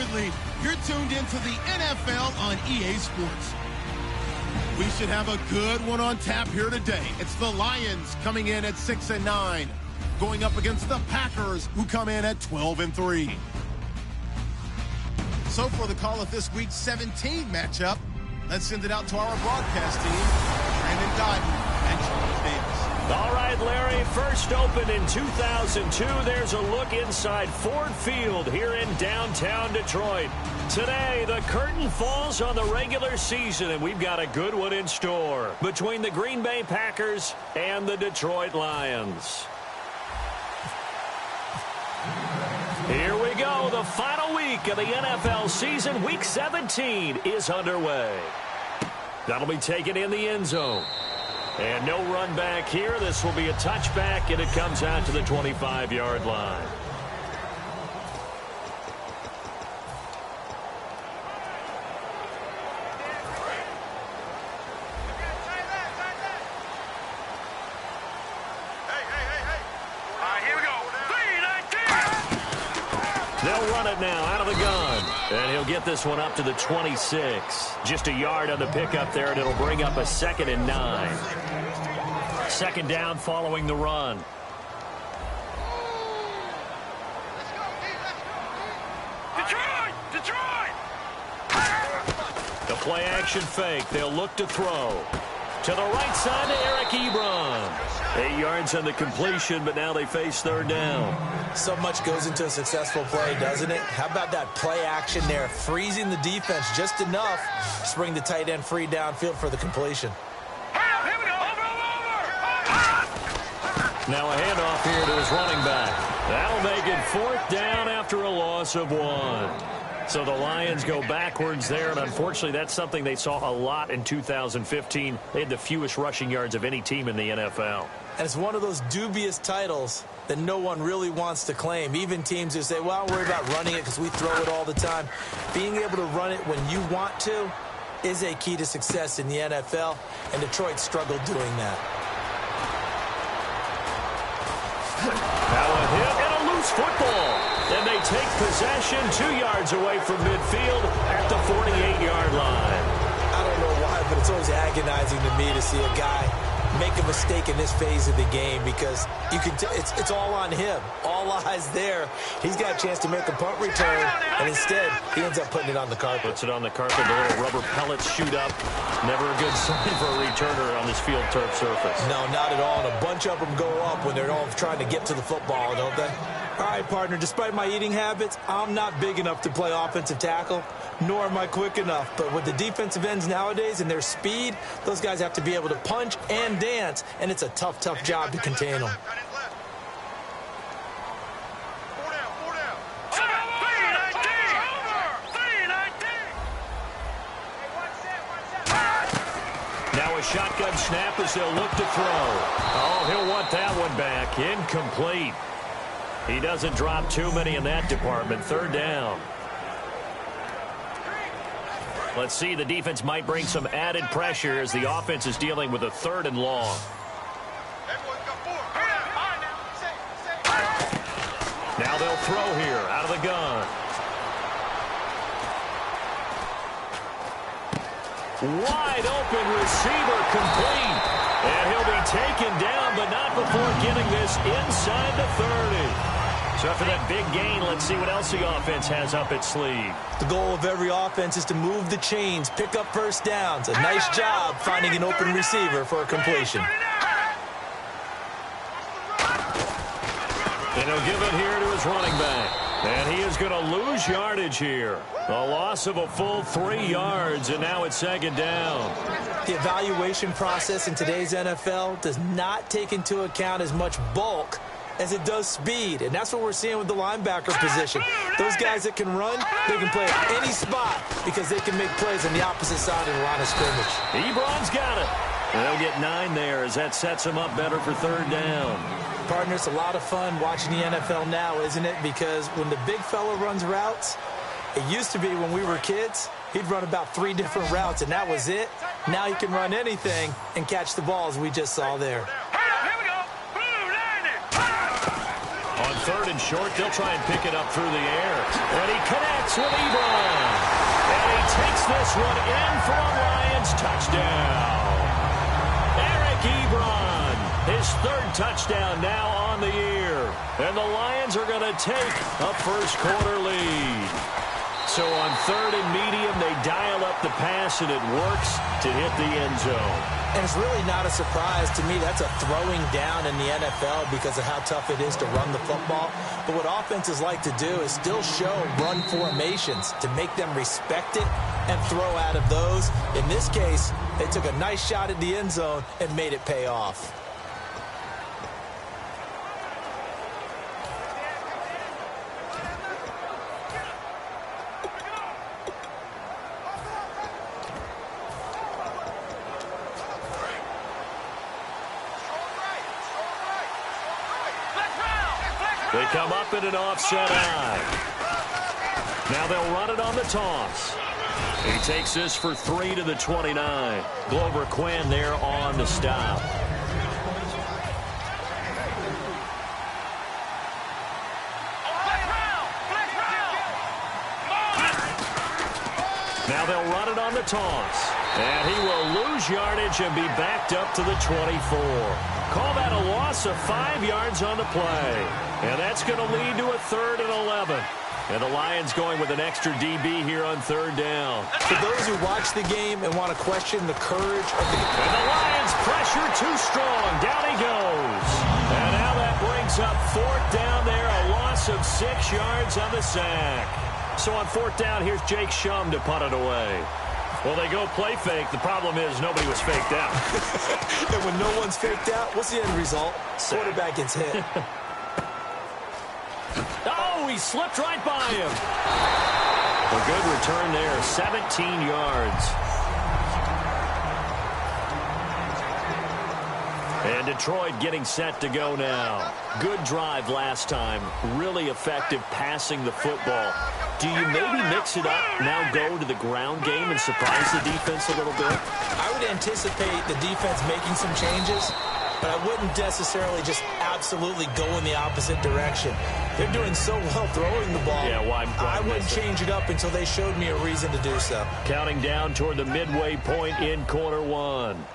Assuredly, you're tuned into the NFL on EA Sports. We should have a good one on tap here today. It's the Lions coming in at 6-9, going up against the Packers, who come in at 12-3. So for the call of this week's 17 matchup, let's send it out to our broadcast team, Brandon Dodden and Charles Davis. All right, Larry, first opened in 2002. There's a look inside Ford Field here in downtown Detroit. Today, the curtain falls on the regular season, and we've got a good one in store between the Green Bay Packers and the Detroit Lions. Here we go. The final week of the NFL season. Week 17 is underway. That'll be taken in the end zone. And no run back here. This will be a touchback, and it comes out to the 25-yard line. They'll run it now out of the gun. And he'll get this one up to the 26. Just a yard on the pickup there, and it'll bring up a 2nd and 9. Second down following the run. Detroit! The play action fake. They'll look to throw. To the right side to Eric Ebron. 8 yards on the completion, but now they face third down. So much goes into a successful play, doesn't it? How about that play action there, freezing the defense just enough to bring the tight end free downfield for the completion. Here we go. Now a handoff here to his running back. That'll make it 4th down after a loss of 1. So the Lions go backwards there, and unfortunately that's something they saw a lot in 2015. They had the fewest rushing yards of any team in the NFL. And it's one of those dubious titles that no one really wants to claim. Even teams who say, well, worry about running it because we throw it all the time. Being able to run it when you want to is a key to success in the NFL, and Detroit struggled doing that. Now a hit and a loose football. And they take possession 2 yards away from midfield at the 48-yard line. I don't know why, but it's always agonizing to me to see a guy make a mistake in this phase of the game because you can it's all on him. All eyes there. He's got a chance to make a punt return, and instead he ends up putting it on the carpet. Puts it on the carpet. The little rubber pellets shoot up. Never a good sign for a returner on this field turf surface. No, not at all. And a bunch of them go up when they're all trying to get to the football, don't they? All right, partner, despite my eating habits, I'm not big enough to play offensive tackle, nor am I quick enough. But with the defensive ends nowadays and their speed, those guys have to be able to punch and dance, and it's a tough, tough job to contain them. Now a shotgun snap as they'll look to throw. Oh, he'll want that one back. Incomplete. He doesn't drop too many in that department. Third down. Let's see, the defense might bring some added pressure as the offense is dealing with a 3rd and long. Now they'll throw here out of the gun. Wide open receiver complete. And he'll be taken down, but not before getting this inside the 30. So after that big gain, let's see what else the offense has up its sleeve. The goal of every offense is to move the chains, pick up first downs. A nice job finding an open receiver for a completion. And he'll give it here to his running back. And he is going to lose yardage here. A loss of a full 3 yards, and now it's 2nd down. The evaluation process in today's NFL does not take into account as much bulk as it does speed, and that's what we're seeing with the linebacker position. Those guys that can run, they can play at any spot because they can make plays on the opposite side of the line of scrimmage. Ebron's got it. And they'll get 9 there as that sets them up better for 3rd down. Partner, it's a lot of fun watching the NFL now, isn't it? Because when the big fella runs routes, it used to be when we were kids, he'd run about 3 different routes, and that was it. Now he can run anything and catch the balls we just saw there. On 3rd and short. They'll try and pick it up through the air. And he connects with Ebron. And he takes this one in for a Lions touchdown. Eric Ebron, his 3rd touchdown now on the year. And the Lions are going to take a first-quarter lead. So on 3rd and medium, they dial up the pass, and it works to hit the end zone. And it's really not a surprise to me. That's a throwing down in the NFL because of how tough it is to run the football. But what offenses like to do is still show run formations to make them respect it and throw out of those. In this case, they took a nice shot at the end zone and made it pay off. They come up in an offset eye. Now they'll run it on the toss. He takes this for 3 to the 29. Glover Quinn there on the stop. Now they'll run it on the toss. And he will lose yardage and be backed up to the 24. Call that a loss of 5 yards on the play. And that's going to lead to a 3rd and 11. And the Lions going with an extra DB here on 3rd down. For those who watch the game and want to question the courage of the... And the Lions pressure too strong. Down he goes. And now that brings up 4th down there. A loss of 6 yards on the sack. So on 4th down, here's Jake Shum to punt it away. Well, they go play fake. The problem is nobody was faked out. And when no one's faked out, what's the end result? Quarterback gets hit. Oh, he slipped right by him. A good return there, 17 yards. And Detroit getting set to go now. Good drive last time. Really effective passing the football. Do you maybe mix it up, now go to the ground game and surprise the defense a little bit? I would anticipate the defense making some changes, but I wouldn't necessarily just absolutely go in the opposite direction. They're doing so well throwing the ball. Yeah, why I wouldn't change it up until they showed me a reason to do so. Counting down toward the midway point in quarter 1.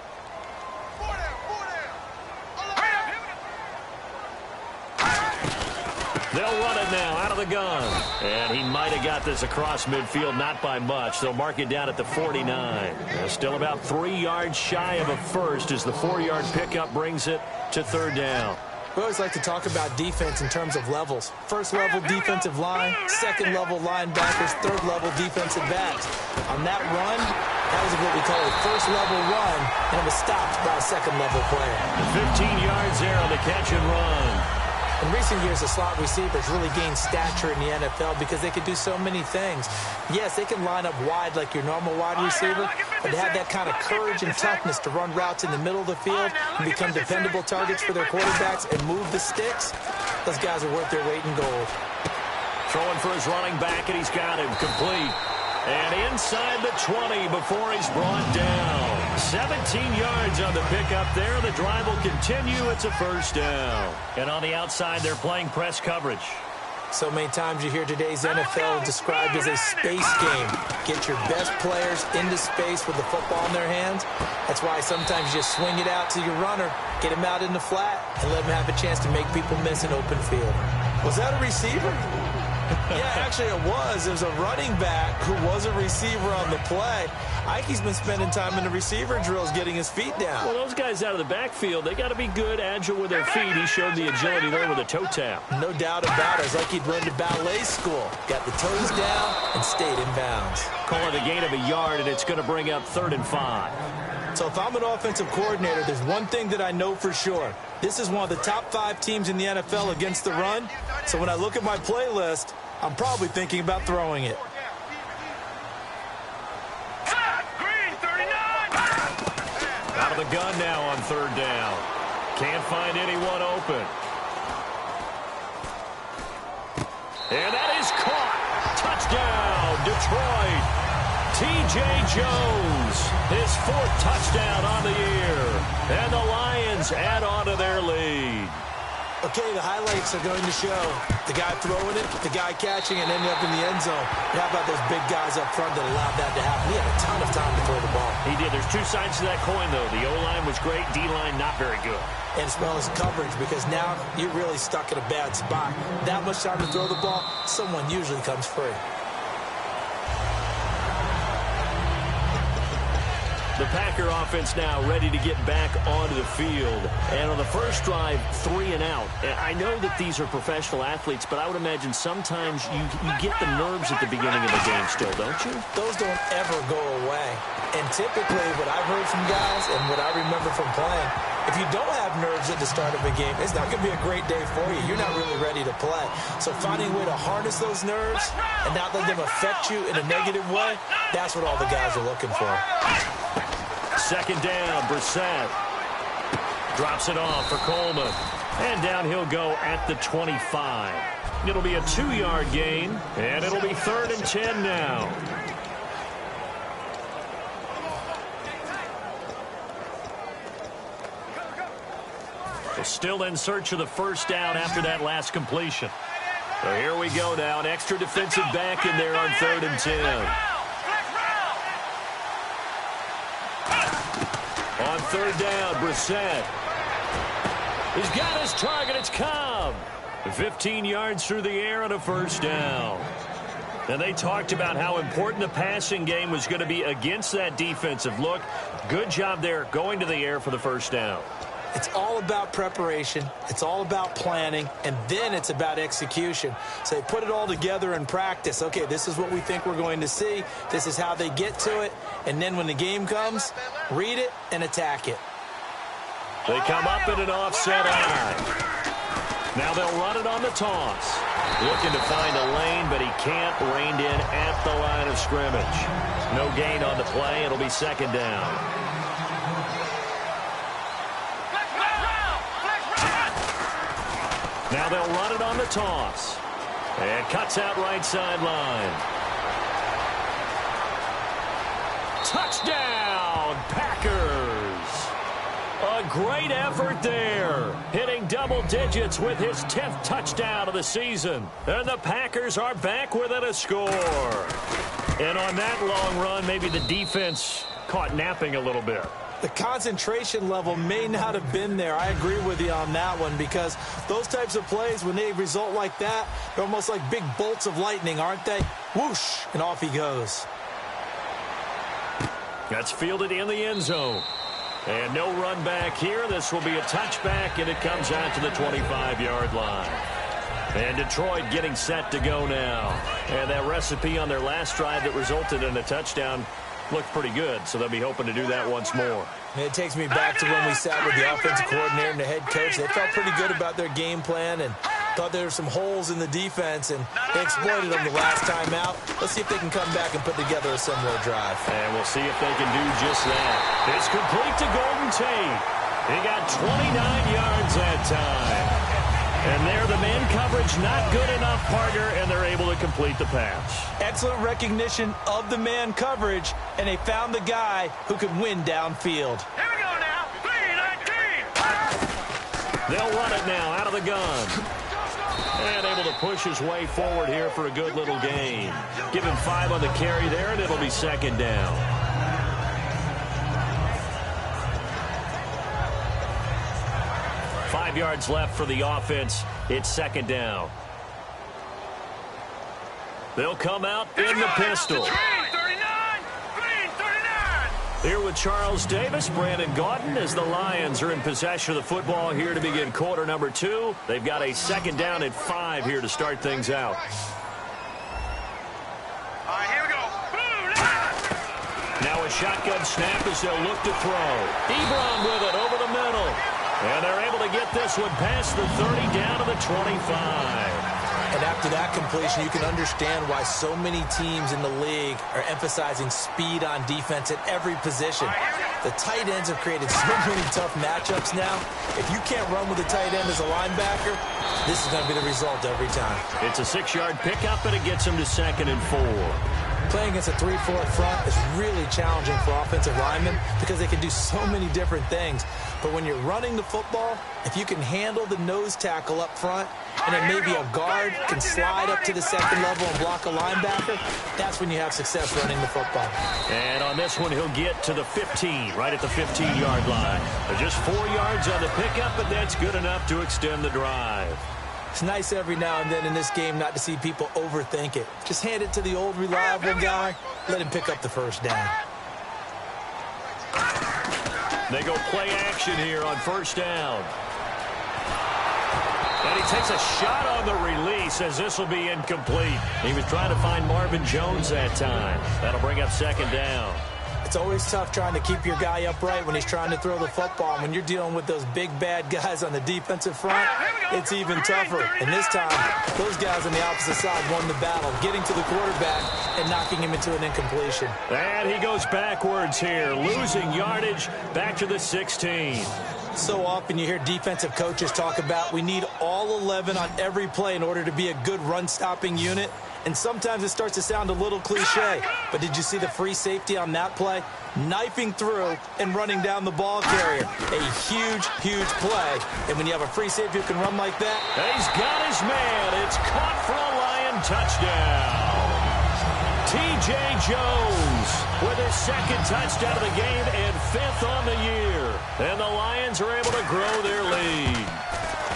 They'll run it now out of the gun. And he might have got this across midfield, not by much. They'll mark it down at the 49. Still about 3 yards shy of a first as the 4-yard pickup brings it to 3rd down. We always like to talk about defense in terms of levels. 1st level defensive line, 2nd level linebackers, 3rd level defensive backs. On that run, that was what we call a 1st level run, and it was stopped by a 2nd level player. 15 yards there on the catch and run. In recent years, the slot receivers really gained stature in the NFL because they could do so many things. Yes, they can line up wide like your normal wide receiver, but to have that kind of courage and toughness to run routes in the middle of the field and become dependable targets for their quarterbacks and move the sticks, those guys are worth their weight in gold. Throwing for his running back, and he's got him complete. And inside the 20 before he's brought down. 17 yards on the pickup there. The drive will continue. It's a 1st down. And on the outside, they're playing press coverage. So many times you hear today's NFL described as a space game. Get your best players into space with the football in their hands. That's why sometimes you just swing it out to your runner, get him out in the flat, and let him have a chance to make people miss an open field. Was that a receiver? Yeah, actually it was. It was a running back who was a receiver on the play. Ikey's been spending time in the receiver drills getting his feet down. Well, those guys out of the backfield, they got to be good, agile with their feet. He showed the agility there with a toe tap. No doubt about it. It's like he'd run to ballet school. Got the toes down and stayed in bounds. Call it a gain of a yard, and it's going to bring up 3rd and 5. So if I'm an offensive coordinator, there's one thing that I know for sure. This is one of the top 5 teams in the NFL against the run. So when I look at my playlist, I'm probably thinking about throwing it. Out of the gun now on 3rd down. Can't find anyone open. And that is caught. Touchdown, Detroit. T.J. Jones, his 4th touchdown on the year. And the Lions add on to their lead. Okay, the highlights are going to show the guy throwing it, the guy catching, and ending up in the end zone. But how about those big guys up front that allowed that to happen? He had a ton of time to throw the ball. He did. There's two sides to that coin, though. The O-line was great. D-line not very good. And as well as coverage, because now you're really stuck in a bad spot. That much time to throw the ball, someone usually comes free. The Packer offense now ready to get back onto the field. And on the first drive, 3 and out. I know that these are professional athletes, but I would imagine sometimes you get the nerves at the beginning of the game still, don't you? Those don't ever go away. And typically what I've heard from guys and what I remember from playing, if you don't have nerves at the start of a game, it's not going to be a great day for you. You're not really ready to play. So finding a way to harness those nerves and not let them affect you in a negative way, that's what all the guys are looking for. Second down, Brissett drops it off for Coleman. And down he'll go at the 25. It'll be a 2-yard gain, and it'll be 3rd and 10 now. They're still in search of the first down after that last completion. So here we go now, an extra defensive back in there on 3rd and 10. On 3rd down, Brissett. He's got his target. It's Cobb. 15 yards through the air on a first down. And they talked about how important the passing game was going to be against that defensive look. Good job there going to the air for the first down. It's all about preparation. It's all about planning. And then it's about execution. So they put it all together in practice. Okay, this is what we think we're going to see. This is how they get to it. And then when the game comes, read it and attack it. They come up in an offset eye. Now they'll run it on the toss. Looking to find a lane, but he can't. Reined in at the line of scrimmage. No gain on the play. It'll be 2nd down. Now they'll run it on the toss. And cuts out right sideline. Touchdown, Packers. A great effort there. Hitting double digits with his 10th touchdown of the season. And the Packers are back within a score. And on that long run, maybe the defense caught napping a little bit. The concentration level may not have been there. I agree with you on that one, because those types of plays, when they result like that, they're almost like big bolts of lightning, aren't they? Whoosh, and off he goes. That's fielded in the end zone. And no run back here. This will be a touchback, and it comes out to the 25-yard line. And Detroit getting set to go now. And that recipe on their last drive that resulted in a touchdown looked pretty good, so they'll be hoping to do that once more. It takes me back to when we sat with the offensive coordinator and the head coach. They felt pretty good about their game plan and thought there were some holes in the defense, and they exploited them the last time out. Let's see if they can come back and put together a similar drive. And we'll see if they can do just that. It's complete to Golden Tate. He got 29 yards that time. And there, the man coverage not good enough, partner, and they're able to complete the pass. Excellent recognition of the man coverage, and they found the guy who could win downfield. Here we go now. 3-19. They'll run it now out of the gun. And able to push his way forward here for a good little gain. Give him 5 on the carry there, and it'll be 2nd down. 5 yards left for the offense. It's 2nd down. They'll come out in the pistol. Here with Charles Davis, Brandon Gaudin, as the Lions are in possession of the football here to begin quarter number 2. They've got a 2nd down and 5 here to start things out. All right, here we go. Now a shotgun snap as they'll look to throw. Ebron with it over the middle. And they're able to get this one past the 30 down to the 25. And after that completion, you can understand why so many teams in the league are emphasizing speed on defense at every position. The tight ends have created so many tough matchups now. If you can't run with a tight end as a linebacker, this is going to be the result every time. It's a 6-yard pickup, and it gets them to 2nd and 4. Playing against a 3-4 front is really challenging for offensive linemen because they can do so many different things. But when you're running the football, if you can handle the nose tackle up front, and then maybe a guard can slide up to the second level and block a linebacker, that's when you have success running the football. And on this one, he'll get to the 15, right at the 15-yard line. They're just 4 yards on the pickup, but that's good enough to extend the drive. It's nice every now and then in this game not to see people overthink it. Just hand it to the old reliable guy, let him pick up the first down. They go play action here on first down. And he takes a shot on the release as this will be incomplete. He was trying to find Marvin Jones that time. That'll bring up second down. It's always tough trying to keep your guy upright when he's trying to throw the football. And when you're dealing with those big, bad guys on the defensive front, it's even tougher. And this time, those guys on the opposite side won the battle, getting to the quarterback and knocking him into an incompletion. And he goes backwards here, losing yardage back to the 16. So often you hear defensive coaches talk about we need all 11 on every play in order to be a good run-stopping unit. And sometimes it starts to sound a little cliche. But did you see the free safety on that play? Knifing through and running down the ball carrier. A huge, huge play. And when you have a free safety who can run like that, he's got his man. It's caught for a Lion touchdown. T.J. Jones with his second touchdown of the game and 5th on the year. And the Lions are able to grow their lead.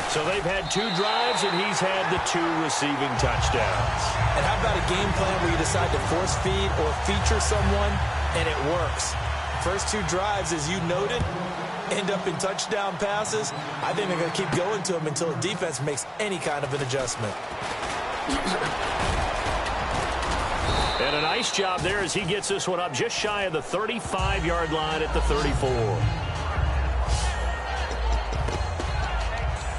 So they've had 2 drives, and he's had the 2 receiving touchdowns. And how about a game plan where you decide to force feed or feature someone, and it works? First 2 drives, as you noted, end up in touchdown passes. I think they're going to keep going to them until the defense makes any kind of an adjustment. And a nice job there as he gets this one up just shy of the 35-yard line at the 34.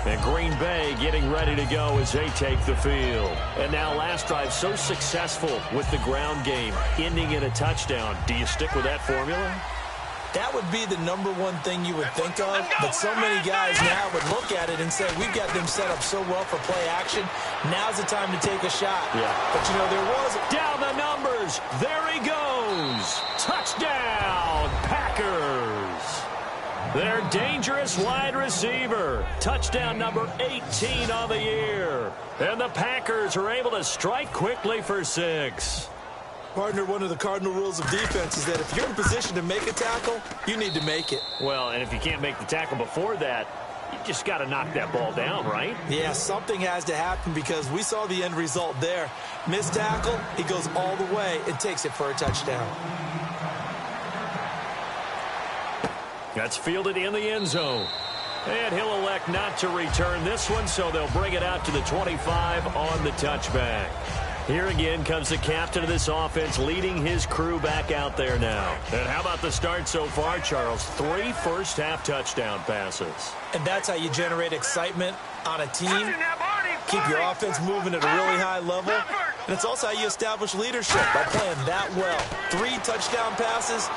And Green Bay getting ready to go as they take the field. And now last drive so successful with the ground game, ending in a touchdown. Do you stick with that formula? That would be the #1 thing you would think of, but so many guys now would look at it and say, we've got them set up so well for play action, now's the time to take a shot. Yeah. But, you know, there was... Down the numbers. There he goes. Touchdown, Packers. Their dangerous wide receiver. Touchdown number 18 on the year. And the Packers are able to strike quickly for 6. Partner, one of the cardinal rules of defense is that if you're in position to make a tackle, you need to make it. Well, and if you can't make the tackle before that, you just got to knock that ball down, right? Yeah, something has to happen because we saw the end result there. Missed tackle, he goes all the way and takes it for a touchdown. That's fielded in the end zone. And he'll elect not to return this one, so they'll bring it out to the 25 on the touchback. Here again comes the captain of this offense leading his crew back out there now. And how about the start so far, Charles? 3 first-half touchdown passes. And that's how you generate excitement on a team. Keep your offense moving at a really high level. And it's also how you establish leadership by playing that well. 3 touchdown passes,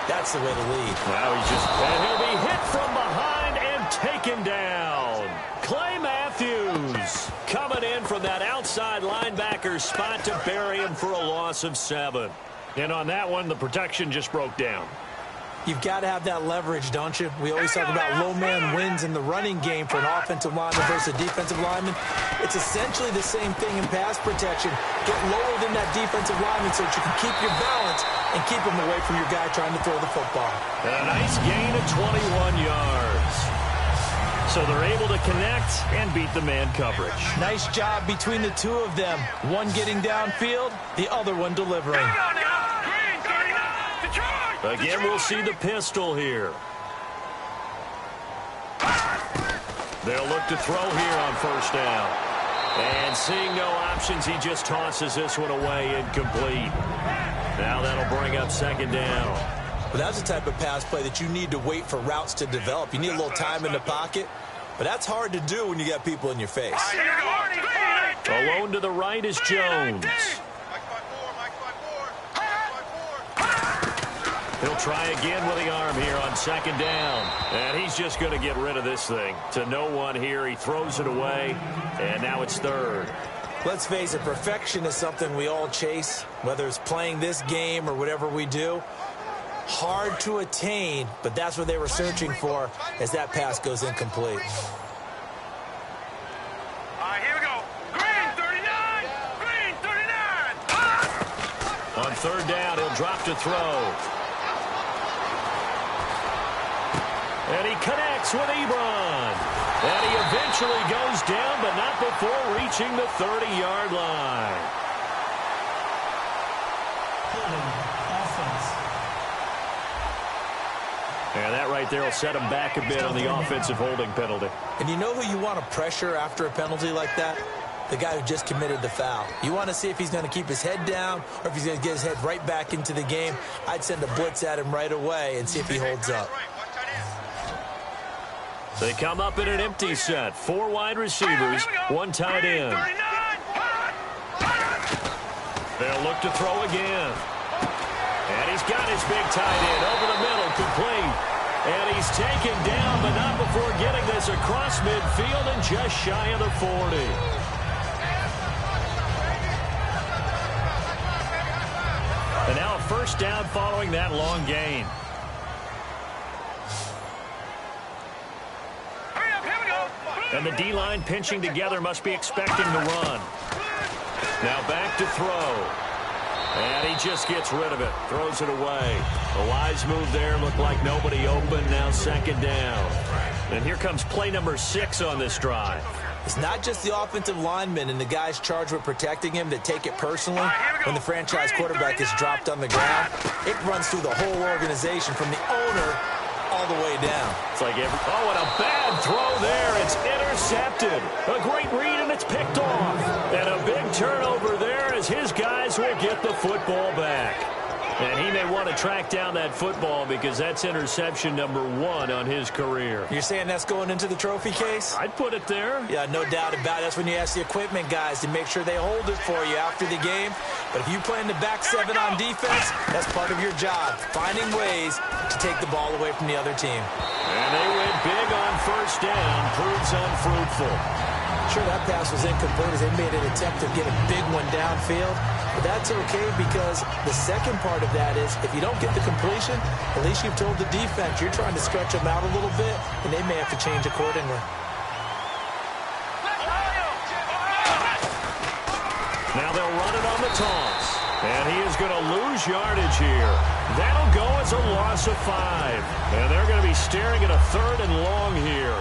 that's the way to lead. Now and he'll be hit from behind and taken down. Clay Matthews coming in from that outside linebacker spot to bury him for a loss of 7. And on that one, the protection just broke down. You've got to have that leverage, don't you? We always talk about low man wins in the running game for an offensive lineman versus a defensive lineman. It's essentially the same thing in pass protection. Get lower than that defensive lineman so that you can keep your balance and keep him away from your guy trying to throw the football. And a nice gain of 21 yards. So they're able to connect and beat the man coverage. Nice job between the 2 of them. One getting downfield, the other one delivering. Again, we'll see the pistol here. They'll look to throw here on first down. And seeing no options, he just tosses this one away incomplete. Now that'll bring up second down. Well, that's the type of pass play that you need to wait for routes to develop. You need a little time in the pocket, but that's hard to do when you got people in your face. Alone to the right is Jones. He'll try again with the arm here on second down. And he's just going to get rid of this thing. To no one here. He throws it away. And now it's 3rd. Let's face it, perfection is something we all chase, whether it's playing this game or whatever we do. Hard to attain, but that's what they were searching for as that pass goes incomplete. Here we go. Green 39. Green 39. On third down, he'll drop to throw. And he connects with Ebron. And he eventually goes down, but not before reaching the 30-yard line. And that right there will set him back a bit on the offensive holding penalty. And you know who you want to pressure after a penalty like that? The guy who just committed the foul. You want to see if he's going to keep his head down or if he's going to get his head right back into the game. I'd send a blitz at him right away and see if he holds up. They come up in an empty set. 4 wide receivers, 1 tight end. They'll look to throw again. And he's got his big tight end over the middle, complete. And he's taken down, but not before getting this across midfield and just shy of the 40. And now a first down following that long gain. And the D-line pinching together must be expecting the run. Now back to throw. And he just gets rid of it. Throws it away. A wise move there. Looked like nobody open. Now second down. And here comes play number 6 on this drive. It's not just the offensive linemen and the guys charged with protecting him that take it personally when the franchise quarterback is dropped on the ground. It runs through the whole organization from the owner all the way down. It's like and a bad throw there. It's intercepted. A great read, and it's picked off. And a big turnover there as his guys will get the football back. And he may want to track down that football because that's interception number 1 on his career. You're saying that's going into the trophy case? I'd put it there. Yeah, no doubt about it. That's when you ask the equipment guys to make sure they hold it for you after the game. But if you play in the back 7 on defense, that's part of your job, finding ways to take the ball away from the other team. And they went big on first down. Proves unfruitful. Sure, that pass was incomplete as they made an attempt to get a big one downfield. But that's okay because the second part of that is if you don't get the completion, at least you've told the defense you're trying to stretch them out a little bit, and they may have to change accordingly. Now they'll run it on the toss. And he is going to lose yardage here. That'll go as a loss of 5. And they're going to be staring at a 3rd and long here.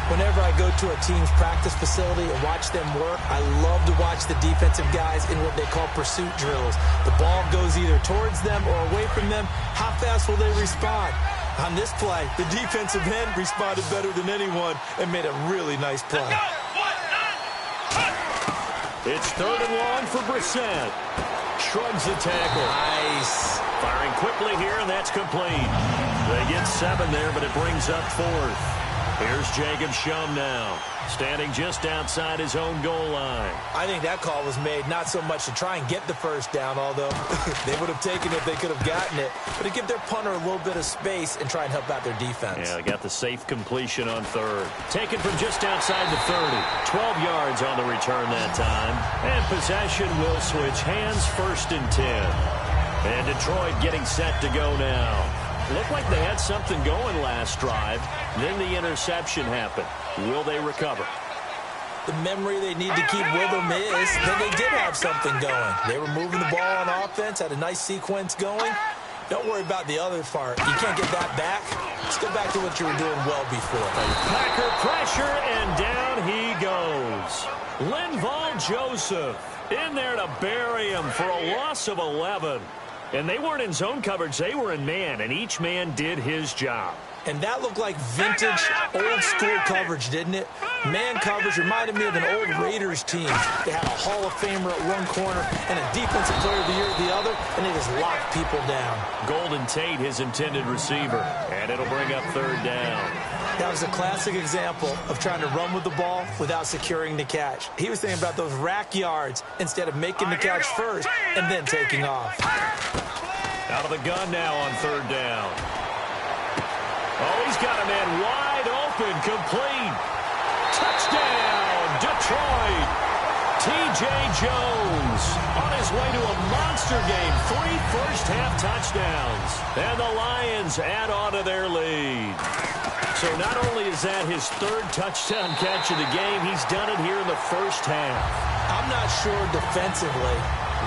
Whenever I go to a team's practice facility and watch them work, I love to watch the defensive guys in what they call pursuit drills. The ball goes either towards them or away from them. How fast will they respond? On this play, the defensive end responded better than anyone and made a really nice play. It's 3rd and long for Brissett. Shrugs the tackle. Nice. Firing quickly here, and that's complete. They get 7 there, but it brings up 4th. Here's Jacob Shum now, standing just outside his own goal line. I think that call was made not so much to try and get the first down, although they would have taken it if they could have gotten it, but to give their punter a little bit of space and try and help out their defense. Yeah, they got the safe completion on 3rd. Taken from just outside the 30. 12 yards on the return that time. And possession will switch hands, 1st and 10. And Detroit getting set to go now. Looked like they had something going last drive. Then the interception happened. Will they recover? The memory they need to keep with them is that they did have something going. They were moving the ball on offense, had a nice sequence going. Don't worry about the other part. You can't get that back. Let's go back to what you were doing well before. Packer pressure, and down he goes. Linval Joseph in there to bury him for a loss of 11. And they weren't in zone coverage. They were in man, and each man did his job. And that looked like vintage, old-school coverage, didn't it? Man coverage reminded me of an old Raiders team. They had a Hall of Famer at one corner and a Defensive Player of the Year at the other, and they just locked people down. Golden Tate, his intended receiver, and it'll bring up 3rd down. That was a classic example of trying to run with the ball without securing the catch. He was thinking about those rack yards instead of making the catch first and then taking off. Out of the gun now on 3rd down. Oh, he's got a man wide open, complete. Touchdown, Detroit. T.J. Jones on his way to a monster game. 3 first-half touchdowns. And the Lions add on to their lead. So not only is that his 3rd touchdown catch of the game, he's done it here in the first half. I'm not sure defensively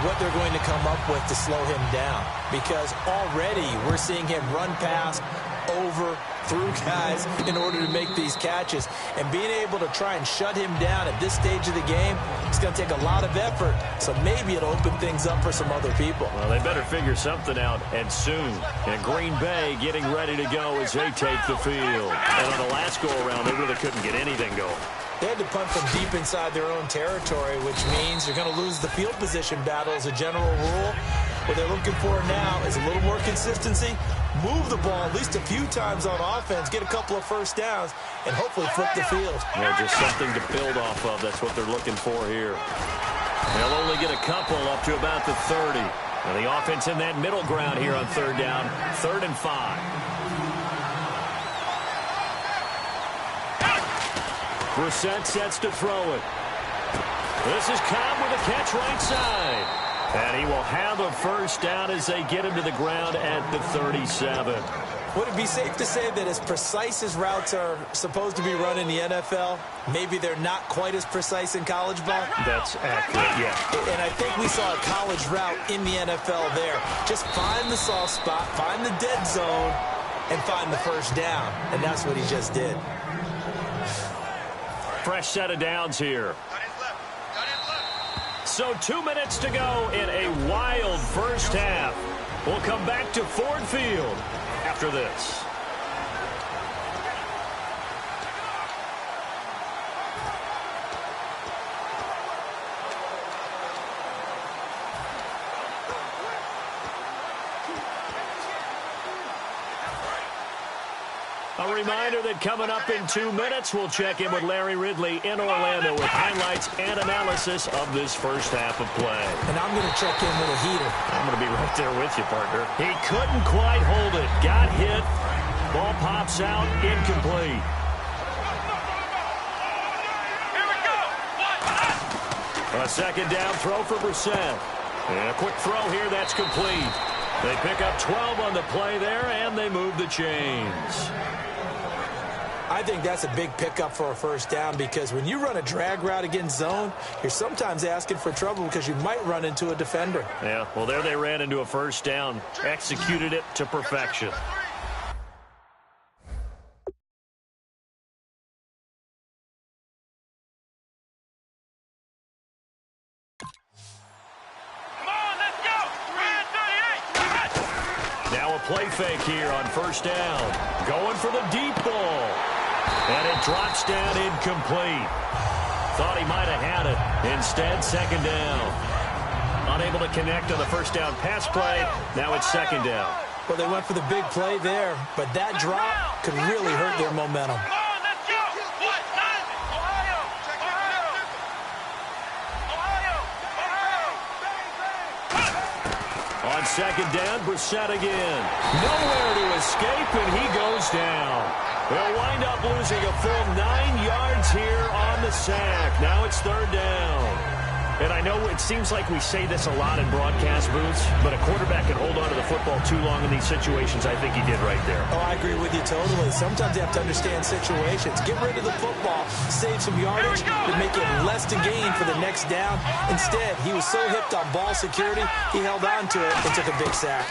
what they're going to come up with to slow him down, because already we're seeing him run past, over, through guys in order to make these catches. And being able to try and shut him down at this stage of the game, it's going to take a lot of effort. So maybe it'll open things up for some other people. Well, they better figure something out, and soon. And Green Bay getting ready to go as they take the field. And on the last go-around, they really couldn't get anything going. They had to punt from deep inside their own territory, which means you're going to lose the field position battle as a general rule. What they're looking for now is a little more consistency, move the ball at least a few times on offense, get a couple of first downs, and hopefully flip the field. Yeah, just something to build off of. That's what they're looking for here. They'll only get a couple up to about the 30. Now the offense in that middle ground here on 3rd down, 3rd and 5. Brissett sets to throw it. This is Cobb with a catch right side. And he will have a first down as they get him to the ground at the 37. Would it be safe to say that as precise as routes are supposed to be run in the NFL, maybe they're not quite as precise in college ball? That's accurate, yeah. And I think we saw a college route in the NFL there. Just find the soft spot, find the dead zone, and find the first down. And that's what he just did. Fresh set of downs here. So 2 minutes to go in a wild first half. We'll come back to Ford Field after this. A reminder that coming up in 2 minutes, we'll check in with Larry Ridley in Orlando with highlights and analysis of this first half of play. And I'm going to check in with a heater. I'm going to be right there with you, partner. He couldn't quite hold it. Got hit. Ball pops out. Incomplete. Here we go. A 2nd down throw for Brissett. And a quick throw here. That's complete. They pick up 12 on the play there, and they move the chains. I think that's a big pickup for a first down, because when you run a drag route against zone, you're sometimes asking for trouble because you might run into a defender. Yeah, well, there they ran into a first down, executed it to perfection. Come on, let's go. 38. Now a play fake here on first down. Going for the deep ball. And it drops down incomplete. Thought he might have had it. Instead, 2nd down. Unable to connect on the first down pass play. Now it's 2nd down. Well, they went for the big play there, but that drop could really hurt their momentum. Come on, let's go. What? Ohio. Ohio. On 2nd down, Brissett again. Nowhere to escape, and he goes down. They'll wind up losing a full 9 yards here on the sack. Now it's 3rd down. And I know it seems like we say this a lot in broadcast booths, but a quarterback can hold on to the football too long in these situations. I think he did right there. Oh, I agree with you totally. Sometimes you have to understand situations. Get rid of the football, save some yardage, to make it less to gain for the next down. Instead, he was so hipped on ball security, he held on to it and took a big sack.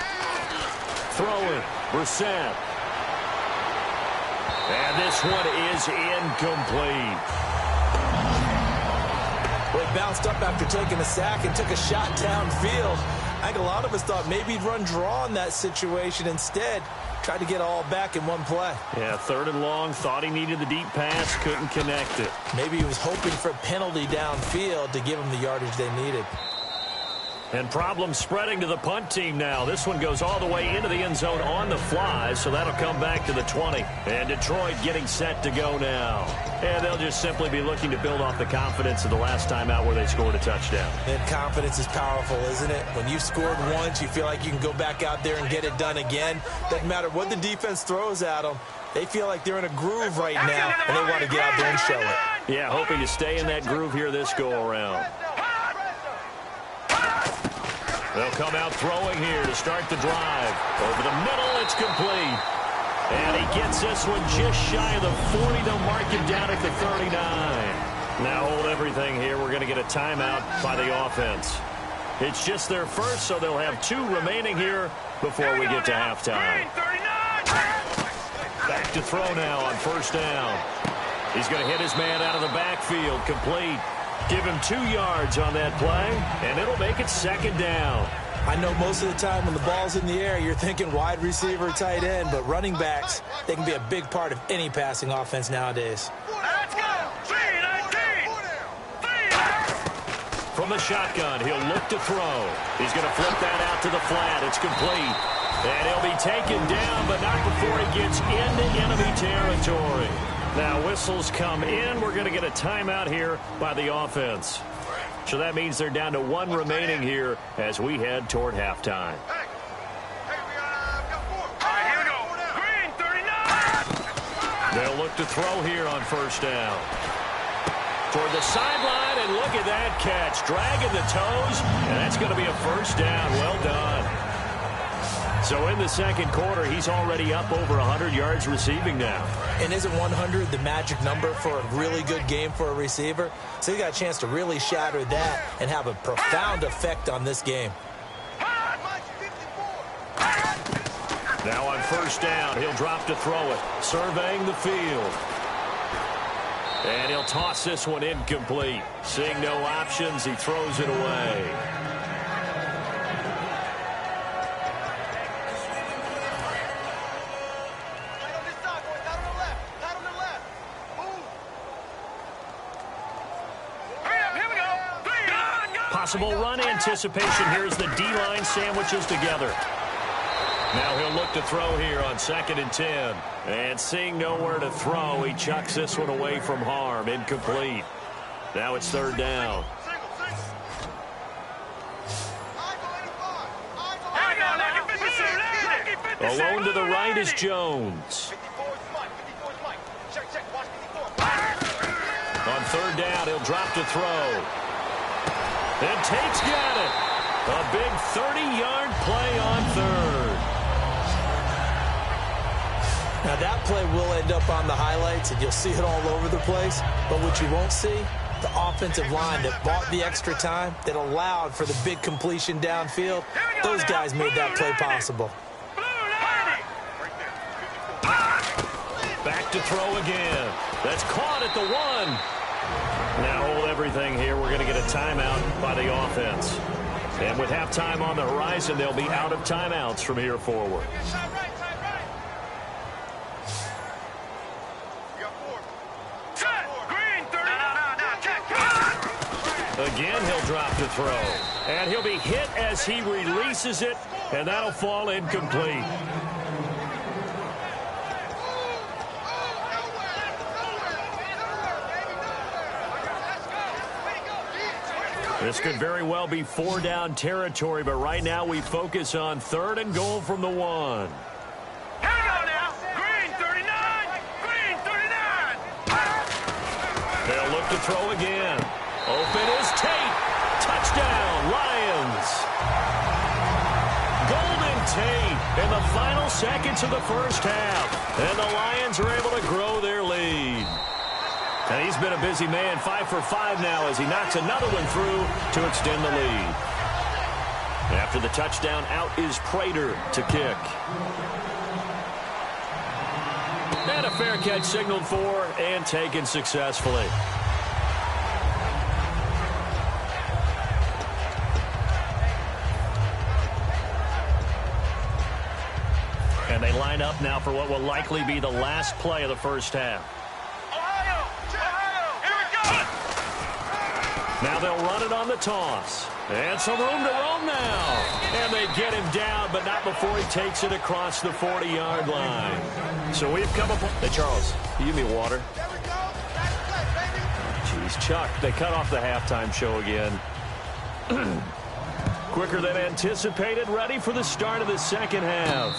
Throwing, Brissett. And this one is incomplete. Well, he bounced up after taking a sack and took a shot downfield. I think a lot of us thought maybe he'd run draw in that situation. Instead, tried to get all back in one play. Yeah, 3rd and long. Thought he needed the deep pass. Couldn't connect it. Maybe he was hoping for a penalty downfield to give him the yardage they needed. And problems spreading to the punt team now. This one goes all the way into the end zone on the fly, so that'll come back to the 20. And Detroit getting set to go now. And they'll just simply be looking to build off the confidence of the last time out where they scored a touchdown. And confidence is powerful, isn't it? When you've scored once, you feel like you can go back out there and get it done again. Doesn't matter what the defense throws at them. They feel like they're in a groove right now, and they want to get out there and show it. Yeah, hoping to stay in that groove here this go-around. They'll come out throwing here to start the drive. Over the middle, it's complete. And he gets this one just shy of the 40. They'll mark him down at the 39. Now hold everything here. We're going to get a timeout by the offense. It's just their first, so they'll have 2 remaining here before we get to halftime. Back to throw now on first down. He's going to hit his man out of the backfield. Complete. Give him 2 yards on that play, and it'll make it second down. I know most of the time when the ball's in the air, you're thinking wide receiver, tight end, but running backs, they can be a big part of any passing offense nowadays. Let's go. 3-19. From the shotgun, he'll look to throw. He's going to flip that out to the flat. It's complete. And he'll be taken down, but not before he gets into enemy territory. Now whistles come in. We're going to get a timeout here by the offense. So that means they're down to 1 remaining here as we head toward halftime. Hey, we got 4. All right, here we go. Green, 39. They'll look to throw here on first down. Toward the sideline, and look at that catch. Dragging the toes, and that's going to be a first down. Well done. So in the second quarter, he's already up over 100 yards receiving now. And isn't 100 the magic number for a really good game for a receiver? So he got a chance to really shatter that and have a profound effect on this game. Now on first down, he'll drop to throw it, surveying the field. And he'll toss this one incomplete. Seeing no options, he throws it away. Possible run anticipation here as the D-line sandwiches together. Now he'll look to throw here on 2nd and 10. And seeing nowhere to throw, he chucks this one away from harm. Incomplete. Now it's 3rd down. Alone to the right is Jones. On 3rd down, he'll drop to throw. And Tate's got it. A big 30-yard play on 3rd. Now that play will end up on the highlights, and you'll see it all over the place. But what you won't see, the offensive line that bought the extra time, that allowed for the big completion downfield, those guys made that play possible. Back to throw again. That's caught at the 1. Now hold everything here. We're going to get a timeout by the offense. And with halftime on the horizon, they'll be out of timeouts from here forward. Again, he'll drop to throw. And he'll be hit as he releases it, and that'll fall incomplete. This could very well be 4-down territory, but right now we focus on 3rd and goal from the 1. Here we go now. Green, 39. Green, 39. They'll look to throw again. Open is Tate. Touchdown, Lions. Golden Tate in the final seconds of the first half. And the Lions are able to grow their lead. And he's been a busy man, 5 for 5 now as he knocks another one through to extend the lead. After the touchdown, out is Prater to kick. And a fair catch signaled for and taken successfully. And they line up now for what will likely be the last play of the first half. Now they'll run it on the toss. And some room to roam now. And they get him down, but not before he takes it across the 40-yard line. So we've come up. Hey, Charles, you give me water? Jeez, Chuck, they cut off the halftime show again. Quicker than anticipated, ready for the start of the second half.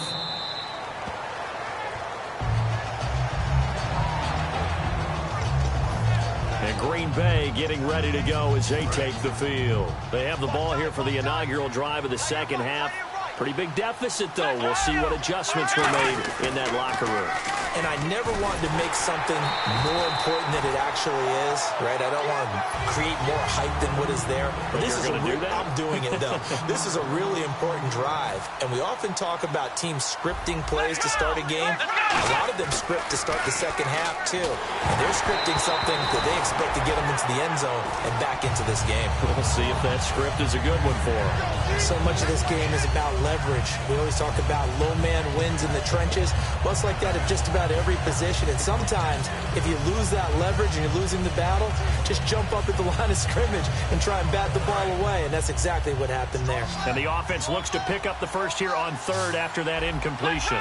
And Green Bay getting ready to go as they take the field. They have the ball here for the inaugural drive of the second half. Pretty big deficit, though. We'll see what adjustments were made in that locker room. And I never wanted to make something more important than it actually is, right? I don't want to create more hype than what is there. But this is I'm doing it, though. This is a really important drive. And we often talk about teams scripting plays to start a game. A lot of them script to start the second half, too. And they're scripting something that they expect to get them into the end zone and back into this game. We'll see if that script is a good one for them. So much of this game is about leverage. We always talk about low man wins in the trenches. Well, it's like that at just about every position. And sometimes, if you lose that leverage and you're losing the battle, just jump up at the line of scrimmage and try and bat the ball away. And that's exactly what happened there. And the offense looks to pick up the first here on third after that incompletion.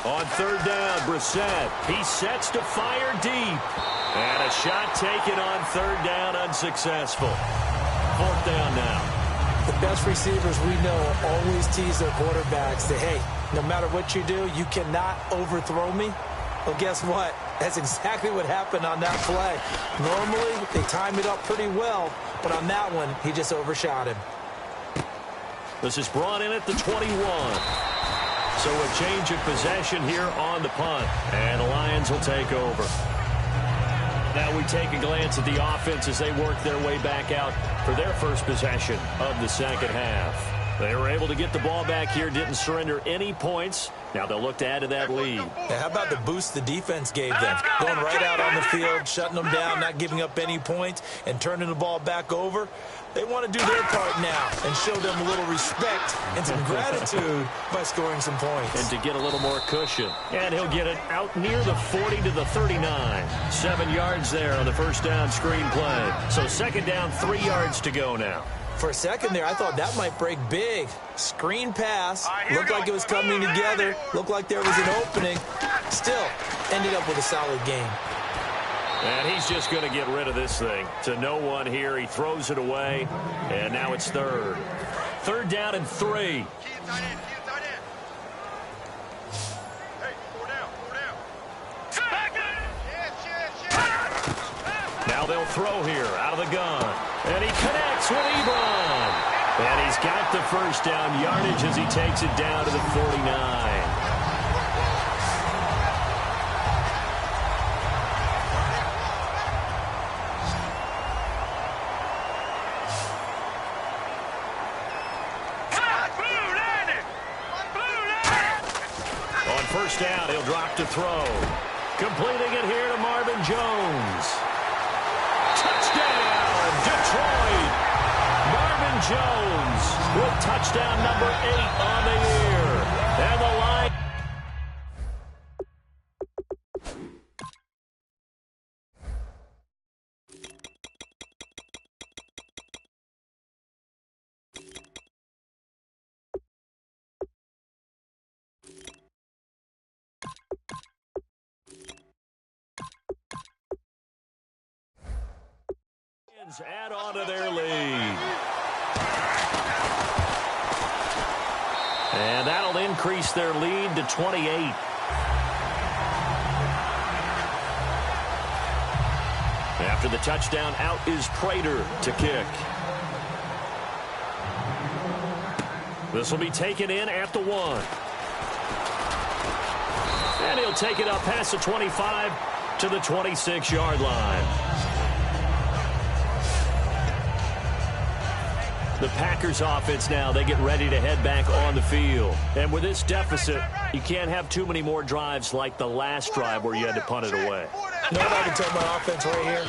On third down, Brissett. He sets to fire deep. And a shot taken on third down, unsuccessful. Fourth down now. The best receivers we know always tease their quarterbacks that, hey, no matter what you do, you cannot overthrow me. Well, guess what? That's exactly what happened on that play. Normally, they time it up pretty well, but on that one, he just overshot him. This is brought in at the 21. So a change of possession here on the punt, and the Lions will take over. Now we take a glance at the offense as they work their way back out for their first possession of the second half. They were able to get the ball back here, didn't surrender any points. Now they'll look to add to that lead. Yeah, how about the boost the defense gave them? Going right out on the field, shutting them down, not giving up any points, and turning the ball back over. They want to do their part now and show them a little respect and some gratitude by scoring some points. And to get a little more cushion. And he'll get it out near the 40 to the 39. 7 yards there on the first down screen play. So second down, 3 yards to go now. For a second there, I thought that might break big. Screen pass. Looked like it was coming together. Looked like there was an opening. Still, ended up with a solid game. And he's just going to get rid of this thing. To no one here. He throws it away. And now it's third. Third down and 3. Now they'll throw here out of the gun. And he connects with Ebron. And he's got the first down yardage as he takes it down to the 49. First down, he'll drop to throw. Completing it here to Marvin Jones. Touchdown, Detroit. Marvin Jones with touchdown number 8 on the year. And the line. Add on to their lead. And that'll increase their lead to 28. After the touchdown, out is Prater to kick. This will be taken in at the 1. And he'll take it up past the 25 to the 26-yard line. The Packers offense now, they get ready to head back on the field. And with this deficit, you can't have too many more drives like the last drive where you had to punt it away. You know what I can tell my offense right here?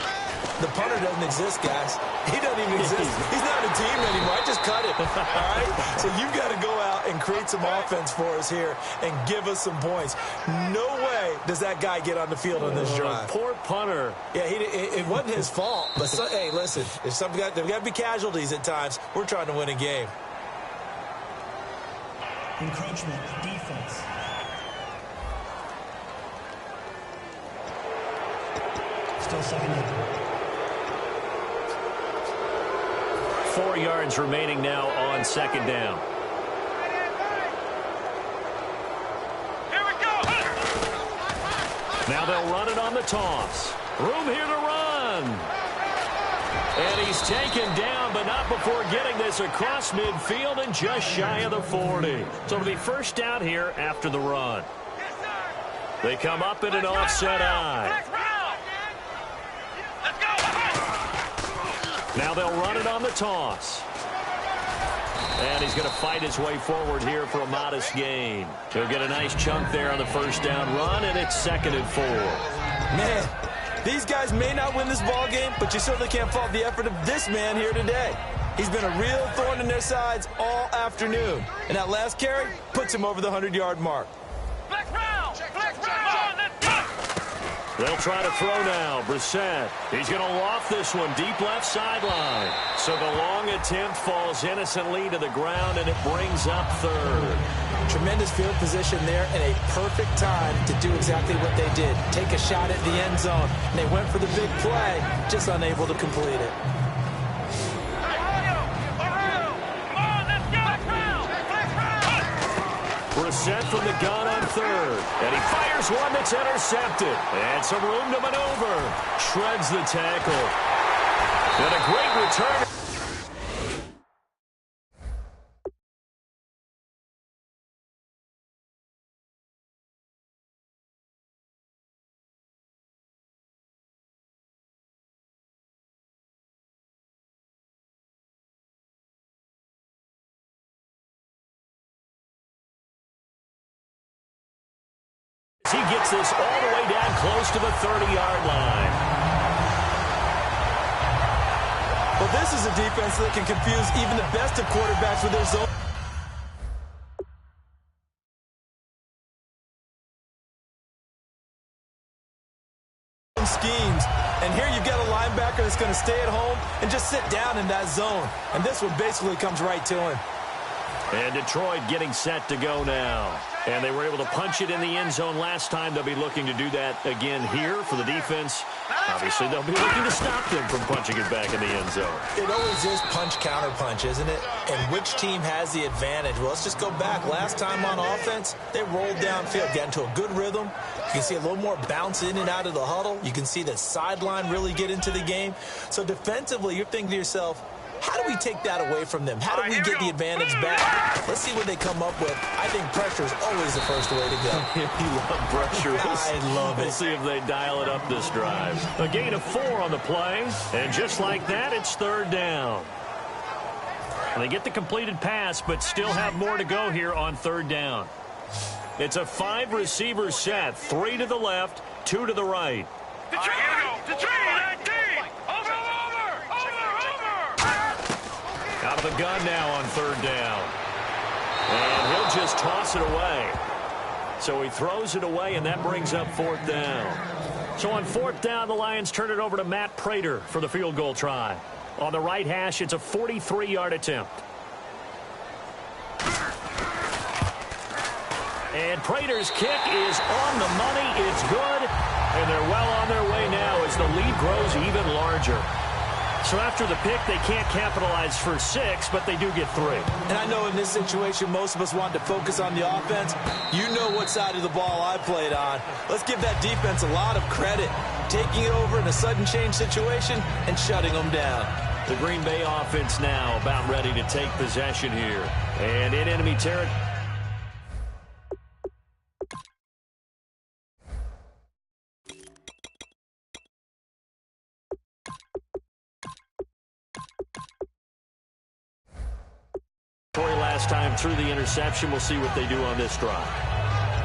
The punter doesn't exist, guys. He doesn't even exist. He's not a team anymore. I just cut him. All right? So you've got to go out and create some offense for us here and give us some points. No way does that guy get on the field on this drive. Poor punter. Yeah, it wasn't his fault. But hey, listen, there's got to be casualties at times. We're trying to win a game. Encroachment, defense. Still second down. 4 yards remaining now on second down. Here we go. Now they'll run it on the toss. Room here to run. And he's taken down, but not before getting this across midfield and just shy of the 40. So it'll be first down here after the run. They come up in an offset eye. Now they'll run it on the toss. And he's going to fight his way forward here for a modest gain. He'll get a nice chunk there on the first down run, and it's 2nd and 4. Man, these guys may not win this ball game, but you certainly can't fault the effort of this man here today. He's been a real thorn in their sides all afternoon. And that last carry puts him over the 100-yard mark. They'll try to throw now. Brissett. He's going to loft this one deep left sideline. So the long attempt falls innocently to the ground, and it brings up 3rd. Tremendous field position there and a perfect time to do exactly what they did. Take a shot at the end zone. And they went for the big play, just unable to complete it. Brissett from the gun on 3rd. And he fires one that's intercepted. And some room to maneuver. Shreds the tackle. And a great return. He gets this all the way down close to the 30-yard line. Well, this is a defense that can confuse even the best of quarterbacks with their zone schemes. And here you've got a linebacker that's going to stay at home and just sit down in that zone. And this one basically comes right to him. And Detroit getting set to go now. And they were able to punch it in the end zone last time. They'll be looking to do that again here for the defense. Obviously, they'll be looking to stop them from punching it back in the end zone. It always is punch-counter-punch, isn't it? And which team has the advantage? Well, let's just go back. Last time on offense, they rolled downfield, got into a good rhythm. You can see a little more bounce in and out of the huddle. You can see the sideline really get into the game. So defensively, you're thinking to yourself, how do we take that away from them? How do we get the advantage back? Let's see what they come up with. I think pressure is always the first way to go. You love pressure. I love it. We'll see if they dial it up this drive. A gain of 4 on the play. And just like that, it's 3rd down. And they get the completed pass, but still have more to go here on 3rd down. It's a 5-receiver set. 3 to the left, 2 to the right. Out of the gun now on 3rd down. And he'll just toss it away. So he throws it away, and that brings up 4th down. So on 4th down, the Lions turn it over to Matt Prater for the field goal try. On the right hash, it's a 43-yard attempt. And Prater's kick is on the money. It's good. And they're well on their way now as the lead grows even larger. So after the pick, they can't capitalize for 6, but they do get 3. And I know in this situation, most of us wanted to focus on the offense. You know what side of the ball I played on. Let's give that defense a lot of credit. Taking it over in a sudden change situation and shutting them down. The Green Bay offense now about ready to take possession here. And in enemy territory. Last time through the interception. We'll see what they do on this drive.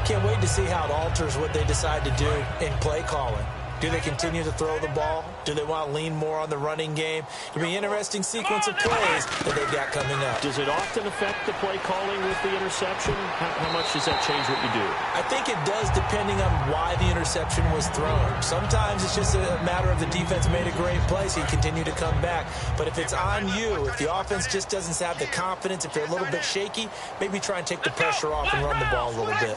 Can't wait to see how it alters what they decide to do in play calling. Do they continue to throw the ball? Do they want to lean more on the running game? It'll be an interesting sequence of plays that they've got coming up. Does it often affect the play calling with the interception? How much does that change what you do? I think it does, depending on why the interception was thrown. Sometimes it's just a matter of the defense made a great play, so you continue to come back. But if it's on you, if the offense just doesn't have the confidence, if they're a little bit shaky, maybe try and take the pressure off and run the ball a little bit.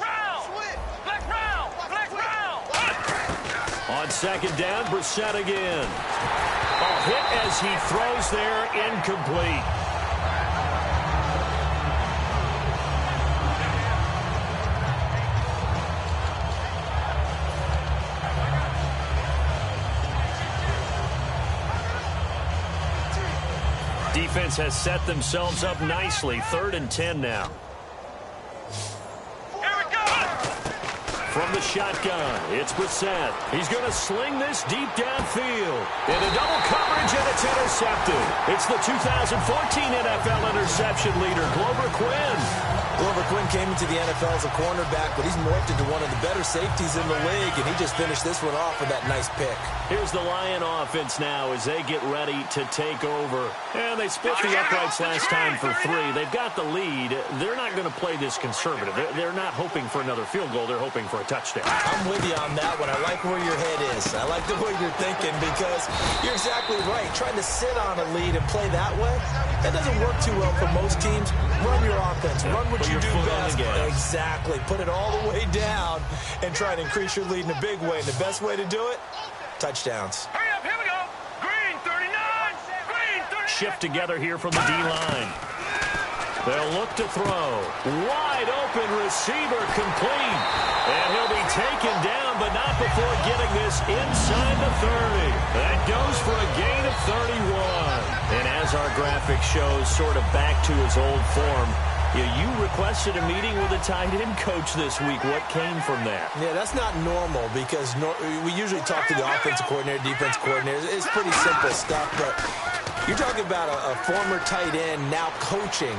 On 2nd down, Brissett again. A hit as he throws there, incomplete. defense has set themselves up nicely. 3rd and 10 now. From the shotgun, it's Brissett. He's going to sling this deep downfield. Into double coverage, and it's intercepted. It's the 2014 NFL interception leader, Glover Quinn. Glover Quinn came into the NFL as a cornerback, but he's morphed into one of the better safeties in the league, and he just finished this one off with that nice pick. Here's the Lion offense now as they get ready to take over. And they split the uprights last time for 3. They've got the lead. They're not going to play this conservative. They're not hoping for another field goal. They're hoping for a touchdown. I'm with you on that one. I like where your head is. I like the way you're thinking because you're exactly right. Trying to sit on a lead and play that way, that doesn't work too well for most teams. Run your offense. Run what you do best. Exactly. Put it all the way down and try to increase your lead in a big way. And the best way to do it, touchdowns. Hurry up, here we go. Green 39. Green 39. Shift together here from the D-line. They'll look to throw. Wide open receiver complete. And he'll be taken down, but not before getting this inside the 30. That goes for a gain of 31. And as our graphic shows, sort of back to his old form, you requested a meeting with a tight end coach this week. What came from that? Yeah, that's not normal because we usually talk to the offensive coordinator, defense coordinator. It's pretty simple stuff, but you're talking about a former tight end now coaching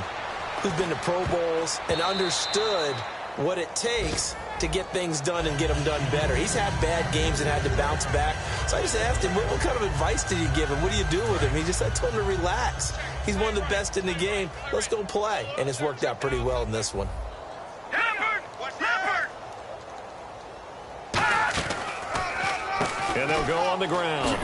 who's been to Pro Bowls and understood what it takes to get things done and get them done better. He's had bad games and had to bounce back. So I just asked him, what kind of advice did you give him? What do you do with him? I told him to relax. He's one of the best in the game. Let's go play. And it's worked out pretty well in this one. And they'll go on the ground.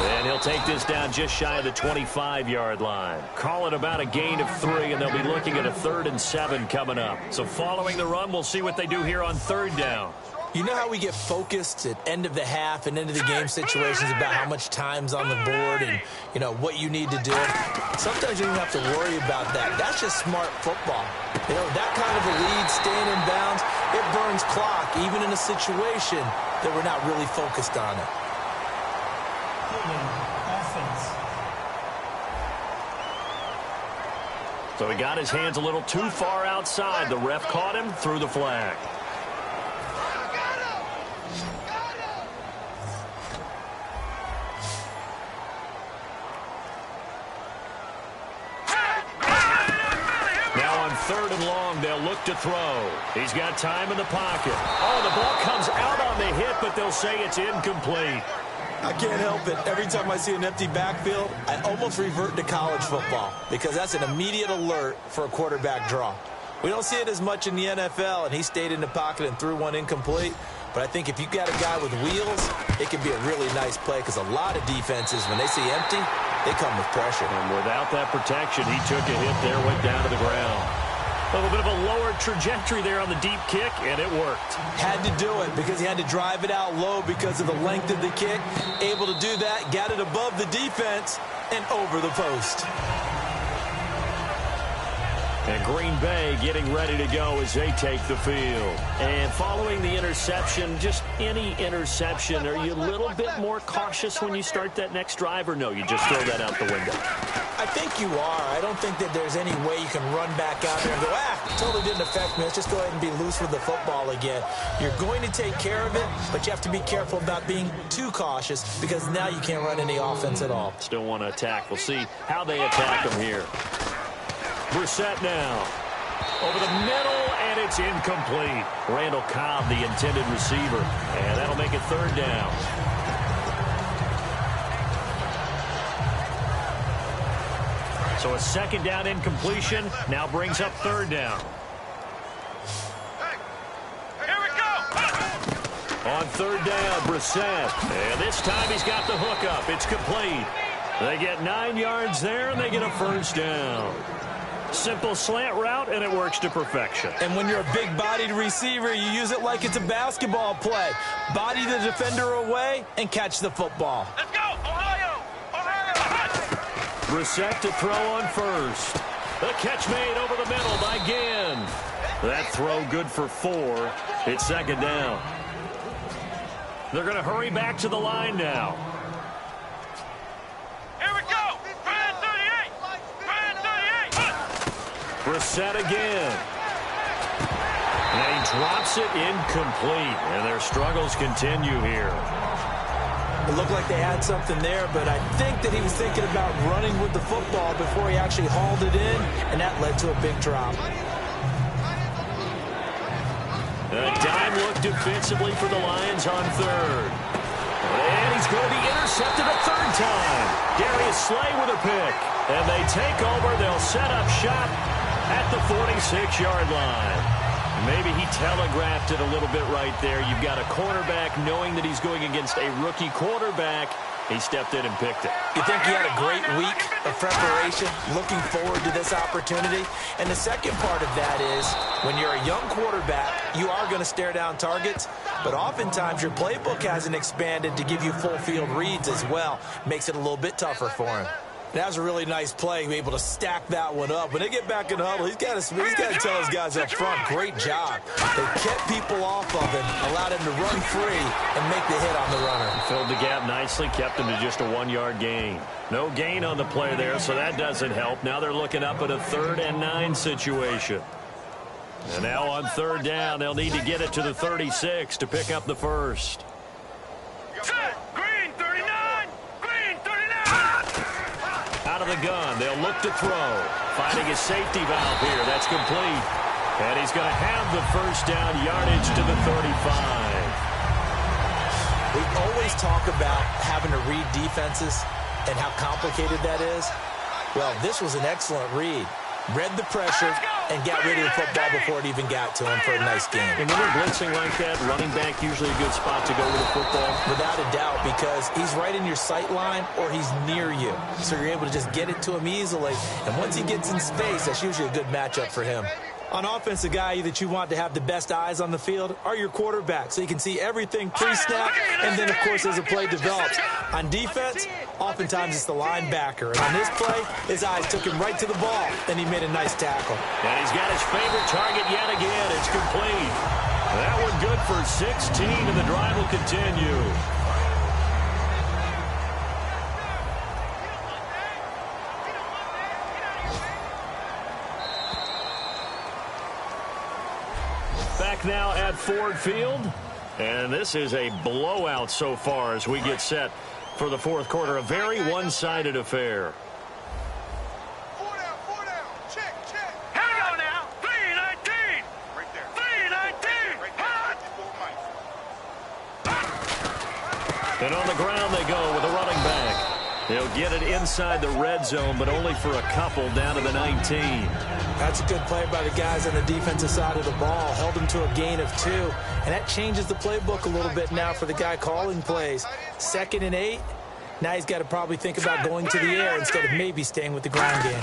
And he'll take this down just shy of the 25-yard line. Call it about a gain of 3, and they'll be looking at a 3rd and 7 coming up. So following the run, we'll see what they do here on 3rd down. You know how we get focused at end of the half and end of the game situations about how much time's on the board and, what you need to do? Sometimes you don't have to worry about that. That's just smart football. That kind of a lead, staying in bounds, it burns clock, even in a situation that we're not really focused on it. Offense. So he got his hands a little too far outside. The ref caught him, threw the flag. Now on 3rd and long, they'll look to throw. He's got time in the pocket. Oh, the ball comes out on the hit, but they'll say it's incomplete. I can't help it. Every time I see an empty backfield, I almost revert to college football because that's an immediate alert for a quarterback draw. We don't see it as much in the NFL, and he stayed in the pocket and threw one incomplete. But I think if you've got a guy with wheels, it can be a really nice play because a lot of defenses, when they see empty, they come with pressure. And without that protection, he took a hit there, went down to the ground. A little bit of a lower trajectory there on the deep kick, and it worked. Had to do it because he had to drive it out low because of the length of the kick. Able to do that, got it above the defense, and over the post. And Green Bay getting ready to go as they take the field. And following the interception, just any interception, are you a little bit more cautious when you start that next drive, or no, you just throw that out the window? I think you are. I don't think that there's any way you can run back out there and go, totally didn't affect me. Let's just go ahead and be loose with the football again. You're going to take care of it, but you have to be careful about being too cautious because now you can't run any offense at all. Still want to attack. We'll see how they attack them here. Brissett now. Over the middle, and it's incomplete. Randall Cobb, the intended receiver. And that'll make it 3rd down. So a 2nd down incompletion now brings up 3rd down. Here we go. On 3rd down, Brissett. And this time he's got the hookup. It's complete. They get 9 yards there, and they get a 1st down. Simple slant route, and it works to perfection. And when you're a big-bodied receiver, you use it like it's a basketball play. Body the defender away and catch the football. Let's go, Ohio! Ohio! Brissett to throw on 1st. The catch made over the middle by Ginn. That throw good for 4. It's 2nd down. They're going to hurry back to the line now. Here we go! Brissett again. And he drops it incomplete, and their struggles continue here. It looked like they had something there, but I think that he was thinking about running with the football before he actually hauled it in, and that led to a big drop. A dime look defensively for the Lions on third. And he's going to be intercepted a third time. Darius Slay with a pick. And they take over. They'll set up shop at the 46-yard line. Maybe he telegraphed it a little bit right there. You've got a cornerback knowing that he's going against a rookie quarterback. He stepped in and picked it. You think he had a great week of preparation, looking forward to this opportunity? And the second part of that is, when you're a young quarterback, you are going to stare down targets, but oftentimes your playbook hasn't expanded to give you full field reads as well. Makes it a little bit tougher for him. That was a really nice play, able to stack that one up. When they get back in the huddle, he's got to tell his guys up front, great job. They kept people off of him, allowed him to run free and make the hit on the runner. Filled the gap nicely, kept him to just a 1-yard gain. No gain on the play there, so that doesn't help. Now they're looking up at a 3rd and 9 situation. And now on 3rd down, they'll need to get it to the 36 to pick up the first. Out of the gun, they'll look to throw. Finding his safety valve here. That's complete. And he's going to have the first down, yardage to the 35. We always talk about having to read defenses and how complicated that is. Well, this was an excellent read. Read the pressure and got rid of the football before it even got to him for a nice game. And when you're blitzing like that, running back usually a good spot to go with the football. Without a doubt, because he's right in your sight line or he's near you. So you're able to just get it to him easily. And once he gets in space, that's usually a good matchup for him. On offense, the guy that you want to have the best eyes on the field are your quarterbacks, so you can see everything pre-snap, and then, of course, as the play develops. On defense, oftentimes it's the linebacker. And on this play, his eyes took him right to the ball, and he made a nice tackle. And he's got his favorite target yet again. It's complete. That one good for 16, and the drive will continue. Back now at Ford Field, and this is a blowout so far as we get set for the fourth quarter. A very one-sided affair. 4 down, check. Here we go now, 3-19. Right there. 3-19. Right there. And on the ground they go with a running back. They'll get it inside the red zone, but only for a couple down to the 19. That's a good play by the guys on the defensive side of the ball. Held him to a gain of 2. And that changes the playbook a little bit now for the guy calling plays. 2nd and 8. Now he's got to probably think about going to the air instead of maybe staying with the ground game.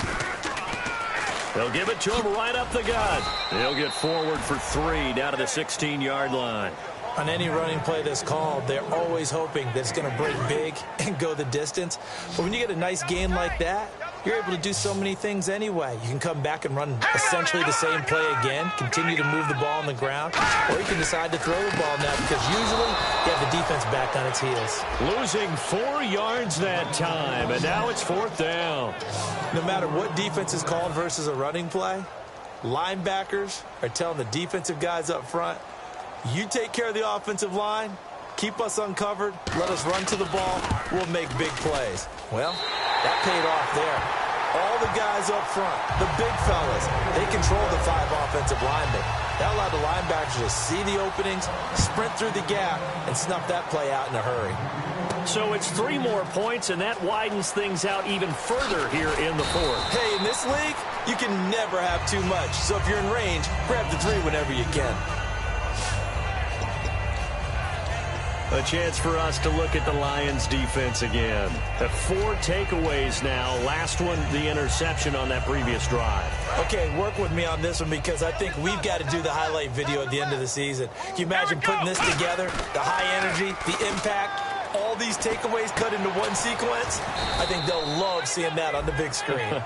They'll give it to him right up the gut. He'll get forward for 3 down to the 16-yard line. On any running play that's called, they're always hoping that it's going to break big and go the distance. But when you get a nice gain like that, you're able to do so many things anyway. You can come back and run essentially the same play again, continue to move the ball on the ground, or you can decide to throw the ball now because usually you have the defense back on its heels. Losing 4 yards that time, and now it's 4th down. No matter what defense is called versus a running play, linebackers are telling the defensive guys up front, you take care of the offensive line, keep us uncovered, let us run to the ball, we'll make big plays. Well, that paid off there. All the guys up front, the big fellas, they control the 5 offensive linemen. That allowed the linebackers to see the openings, sprint through the gap, and snuff that play out in a hurry. So it's 3 more points, and that widens things out even further here in the 4th. Hey, in this league, you can never have too much. So if you're in range, grab the 3 whenever you can. A chance for us to look at the Lions defense again. 4 takeaways now. Last one, the interception on that previous drive. Okay, work with me on this one because I think we've got to do the highlight video at the end of the season. Can you imagine putting this together? The high energy, the impact, all these takeaways cut into one sequence? I think they'll love seeing that on the big screen.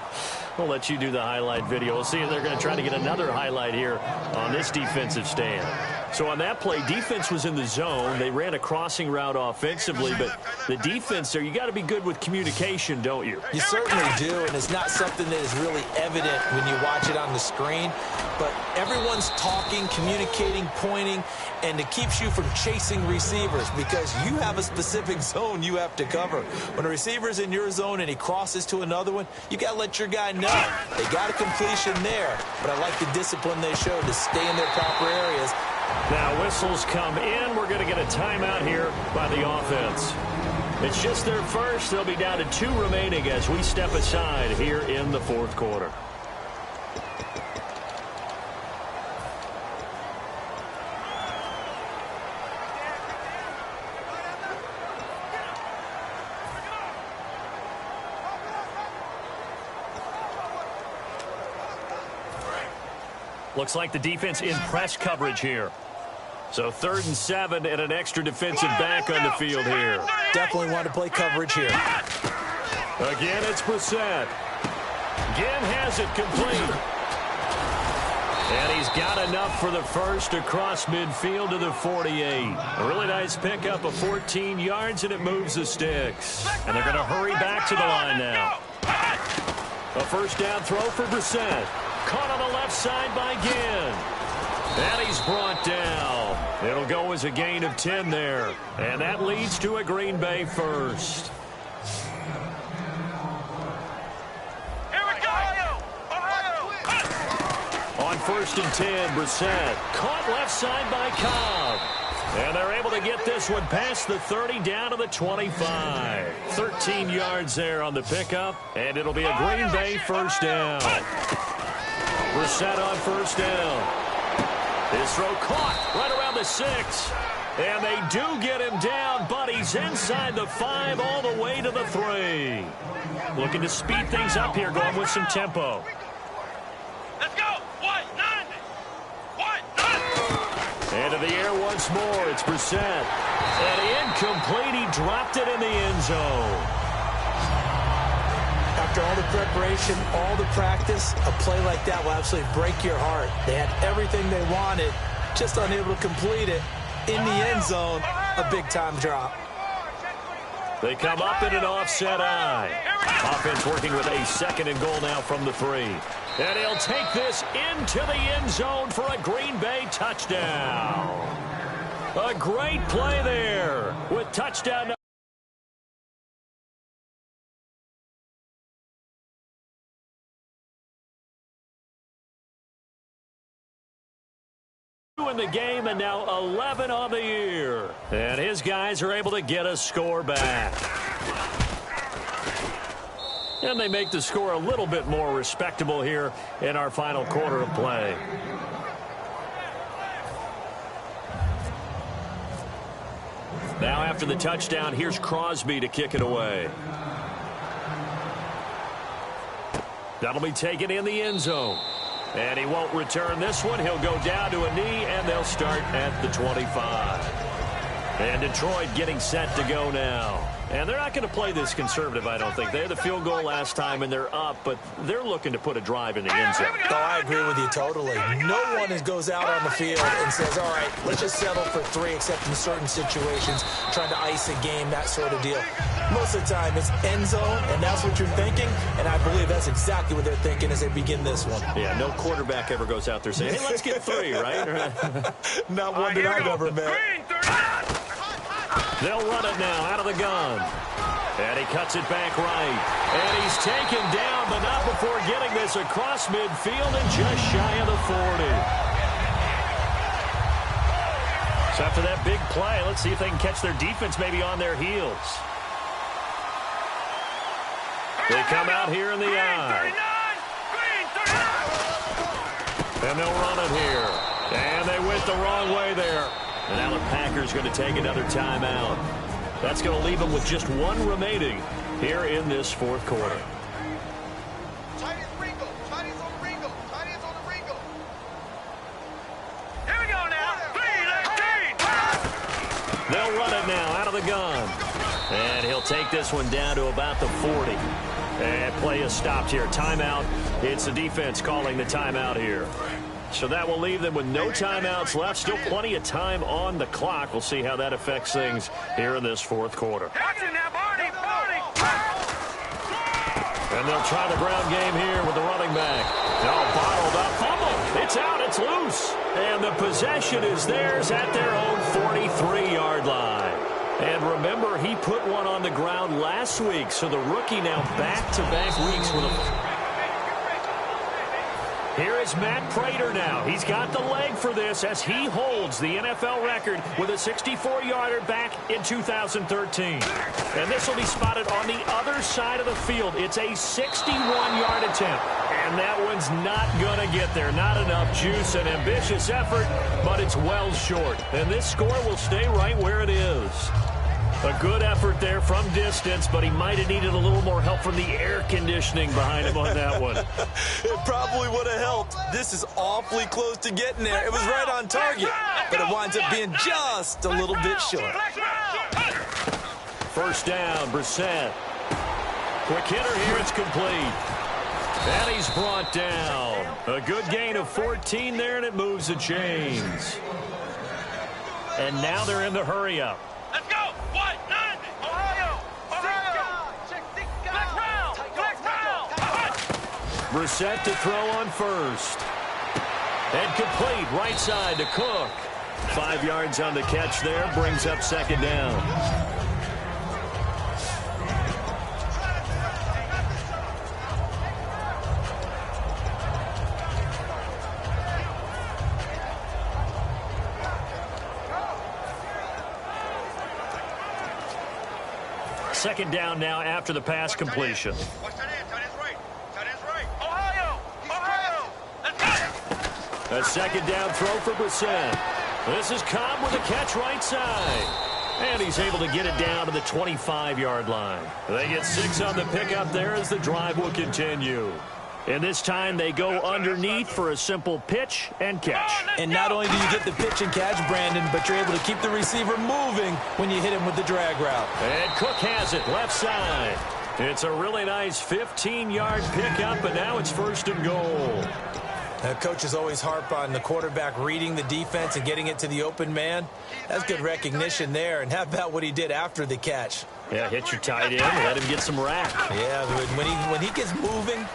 We'll let you do the highlight video. We'll see if they're going to try to get another highlight here on this defensive stand. So on that play, defense was in the zone. They ran a crossing route offensively, but the defense there, you got to be good with communication, don't you? You certainly do, and it's not something that is really evident when you watch it on the screen. But everyone's talking, communicating, pointing, and it keeps you from chasing receivers because you have a specific zone you have to cover. When a receiver's in your zone and he crosses to another one, you got to let your guy know. They got a completion there, but I like the discipline they showed to stay in their proper areas. Now whistles come in. We're going to get a timeout here by the offense. It's just their first. They'll be down to 2 remaining as we step aside here in the fourth quarter. Looks like the defense in press coverage here. So 3rd and 7 and an extra defensive back on the field here. Definitely want to play coverage here. Again, it's Brissett. Again has it complete. And he's got enough for the first across midfield to the 48. A really nice pickup of 14 yards, and it moves the sticks. And they're going to hurry back to the line now. A first down throw for Brissett. Caught on the left side by Ginn. And he's brought down. It'll go as a gain of 10 there. And that leads to a Green Bay first. Here we go! On 1st and 10, Brissett. Caught left side by Cobb. And they're able to get this one past the 30 down to the 25. 13 yards there on the pickup. And it'll be a Green Bay first down. Brissett on first down. His throw caught right around the 6. And they do get him down, but he's inside the 5 all the way to the 3. Looking to speed things up here, going with some tempo. Let's go! 1-9! And to the air once more, it's Brissett. And incomplete, he dropped it in the end zone. After all the preparation, all the practice, a play like that will absolutely break your heart. They had everything they wanted, just unable to complete it. In the end zone, a big-time drop. They come up in an offset eye. Offense working with a 2nd and goal now from the 3. And he'll take this into the end zone for a Green Bay touchdown. A great play there with touchdown. In the game, and now 11 on the year. And his guys are able to get a score back. And they make the score a little bit more respectable here in our final quarter of play. Now after the touchdown, here's Crosby to kick it away. That'll be taken in the end zone. And he won't return this one. He'll go down to a knee, and they'll start at the 25. And Detroit getting set to go now. And they're not going to play this conservative, I don't think. They had the field goal last time, and they're up, but they're looking to put a drive in the end zone. Oh, I agree with you totally. No one goes out on the field and says, all right, let's just settle for 3, except in certain situations, trying to ice a game, that sort of deal. Most of the time, it's end zone, and that's what you're thinking, and I believe that's exactly what they're thinking as they begin this one. Yeah, no quarterback ever goes out there saying, hey, let's get 3, right? Not one that I've ever met. They'll run it now out of the gun. And he cuts it back right. And he's taken down, but not before getting this across midfield and just shy of the 40. So after that big play, let's see if they can catch their defense maybe on their heels. They come out here in the eye. And they'll run it here. And they went the wrong way there. And now the Packers going to take another timeout. That's going to leave them with just 1 remaining here in this fourth quarter. Tight ends Ringo. Tight ends on the Ringo. Tight ends on the Ringo. Here we go now. 3-19. They'll run it now out of the gun. And he'll take this one down to about the 40. And play is stopped here. Timeout. It's the defense calling the timeout here. So that will leave them with no timeouts left. Still plenty of time on the clock. We'll see how that affects things here in this fourth quarter. And they'll try the ground game here with the running back. Now bottled up. Fumble. It's out. It's loose. And the possession is theirs at their own 43-yard line. And remember, he put one on the ground last week. So the rookie now back-to-back weeks with a... Here is Matt Prater now. He's got the leg for this as he holds the NFL record with a 64-yarder back in 2013. And this will be spotted on the other side of the field. It's a 61-yard attempt. And that one's not going to get there. Not enough juice, an ambitious effort, but it's well short. And this score will stay right where it is. A good effort there from distance, but he might have needed a little more help from the air conditioning behind him on that one. It probably would have helped. This is awfully close to getting there. It was right on target, but it winds up being just a little bit short. First down, Brissett. Quick hitter here, it's complete. And he's brought down. A good gain of 14 there, and it moves the chains. And now they're in the hurry-up. Let's go! What? None! Ohio! Brissett to throw on first. And complete right side to Cook. 5 yards on the catch there, brings up second down. Second down now after the pass completion. A second down throw for Brissett. This is Cobb with a catch right side. And he's able to get it down to the 25-yard line. They get 6 on the pickup there as the drive will continue. And this time they go underneath for a simple pitch and catch. And not only do you get the pitch and catch, Brandon, but you're able to keep the receiver moving when you hit him with the drag route. And Cook has it left side. It's a really nice 15-yard pickup, and now it's first and goal. Now, coaches always harp on the quarterback reading the defense and getting it to the open man. That's good recognition there. And how about what he did after the catch? Yeah, hit your tight end, let him get some rack. Yeah, when he gets moving.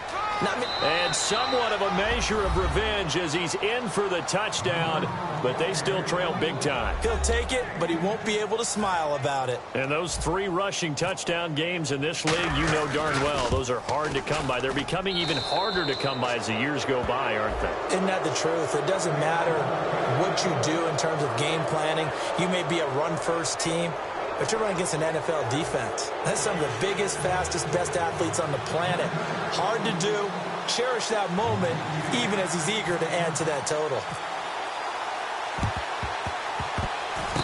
And somewhat of a measure of revenge as he's in for the touchdown, but they still trail big time. He'll take it, but he won't be able to smile about it. And those 3 rushing touchdown games in this league, you know darn well, those are hard to come by. They're becoming even harder to come by as the years go by, aren't they? Isn't that the truth? It doesn't matter what you do in terms of game planning. You may be a run-first team, but you're running against an NFL defense. That's some of the biggest, fastest, best athletes on the planet. Hard to do. Cherish that moment, even as he's eager to add to that total.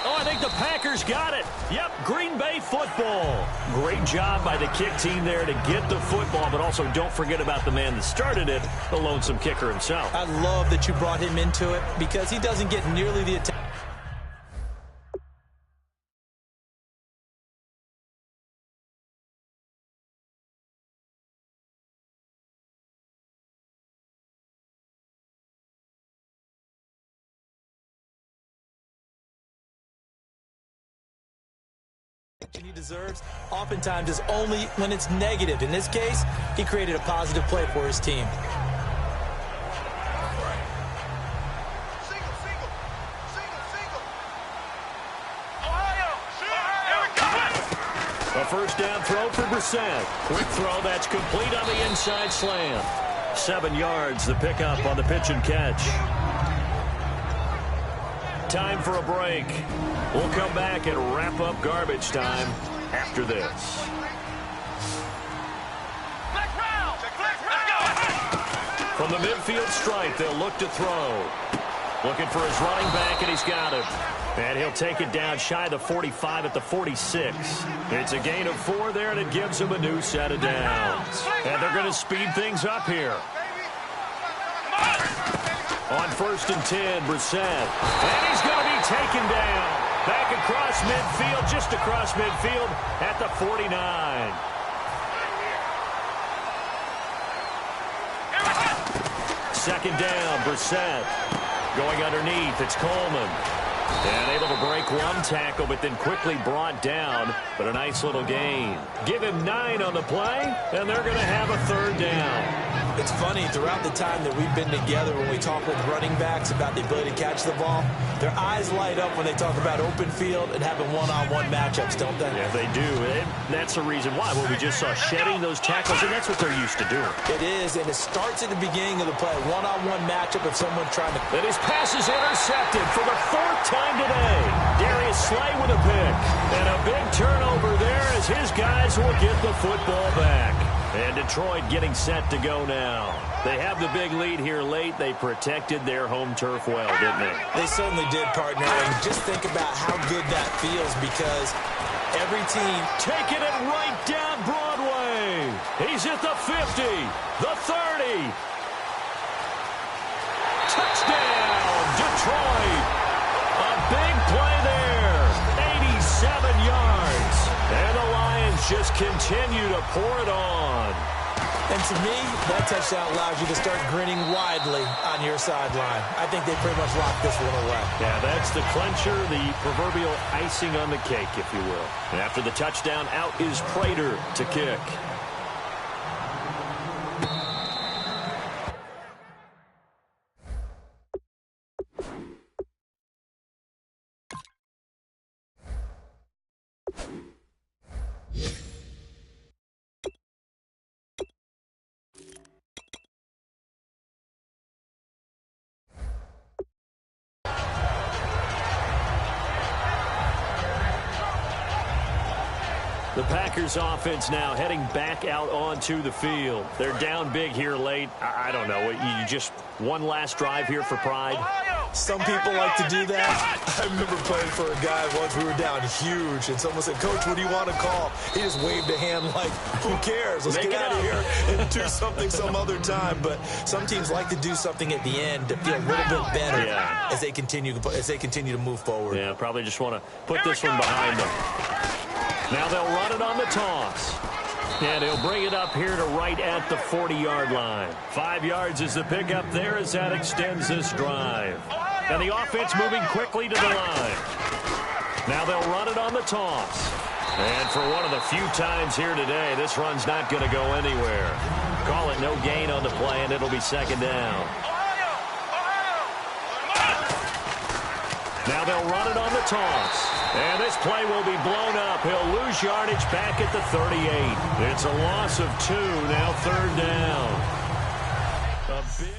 Oh, I think the Packers got it. Yep, Green Bay football. Great job by the kick team there to get the football, but also don't forget about the man that started it, the lonesome kicker himself. I love that you brought him into it because he doesn't get nearly the attention he deserves. Oftentimes is only when it's negative. In this case, he created a positive play for his team. A first down throw for Brissett. Quick throw that's complete on the inside slant. 7 yards, the pickup on the pitch and catch. Time for a break. We'll come back and wrap up garbage time after this. From the midfield stripe, they'll look to throw. Looking for his running back, and he's got him. And he'll take it down shy of the 45 at the 46. It's a gain of 4 there, and it gives him a new set of downs. And they're going to speed things up here. On first and 10, Brissett. And he's going to be taken down. Back across midfield, just across midfield at the 49. Second down, Brissett. Going underneath, it's Coleman. And able to break one tackle, but then quickly brought down. But a nice little gain. Give him 9 on the play, and they're going to have a 3rd down. It's funny, throughout the time that we've been together, when we talk with running backs about the ability to catch the ball, their eyes light up when they talk about open field and having one-on-one matchups, don't they? Yeah, they do. And that's the reason why. Well, we just saw shedding those tackles, and that's what they're used to doing. It is, and it starts at the beginning of the play. One-on-one matchup if someone's trying to... And his pass is intercepted for the 4th time today. Darius Slay with a pick. And a big turnover there as his guys will get the football back. And Detroit getting set to go now. They have the big lead here late. They protected their home turf well, didn't they? They certainly did, partner. And just think about how good that feels, because every team... Taking it right down Broadway. He's at the 50, the 30. Touchdown, Detroit. A big play there. 87 yards. And the Lions just continue to pour it on. And to me, that touchdown allows you to start grinning widely on your sideline. I think they pretty much locked this one away. Yeah, that's the clincher, the proverbial icing on the cake, if you will. And after the touchdown, out is Prater to kick. The Packers offense now heading back out onto the field. They're down big here late. I don't know. You just one last drive here for pride? Some people like to do that. I remember playing for a guy once. We were down huge, and someone said, "Coach, what do you want to call?" He just waved a hand like, "Who cares? Let's get out of here and do something some other time." But some teams like to do something at the end to feel a little bit better as they continue to move forward. Yeah, probably just want to put this one behind them. Now they'll run it on the toss. And he'll bring it up here to right at the 40-yard line. 5 yards is the pickup there as that extends this drive. And the offense moving quickly to the line. Now they'll run it on the toss. And for one of the few times here today, this run's not going to go anywhere. Call it no gain on the play, and it'll be 2nd down. Now they'll run it on the toss. And this play will be blown up. He'll lose yardage back at the 38. It's a loss of 2, now 3rd down. A big...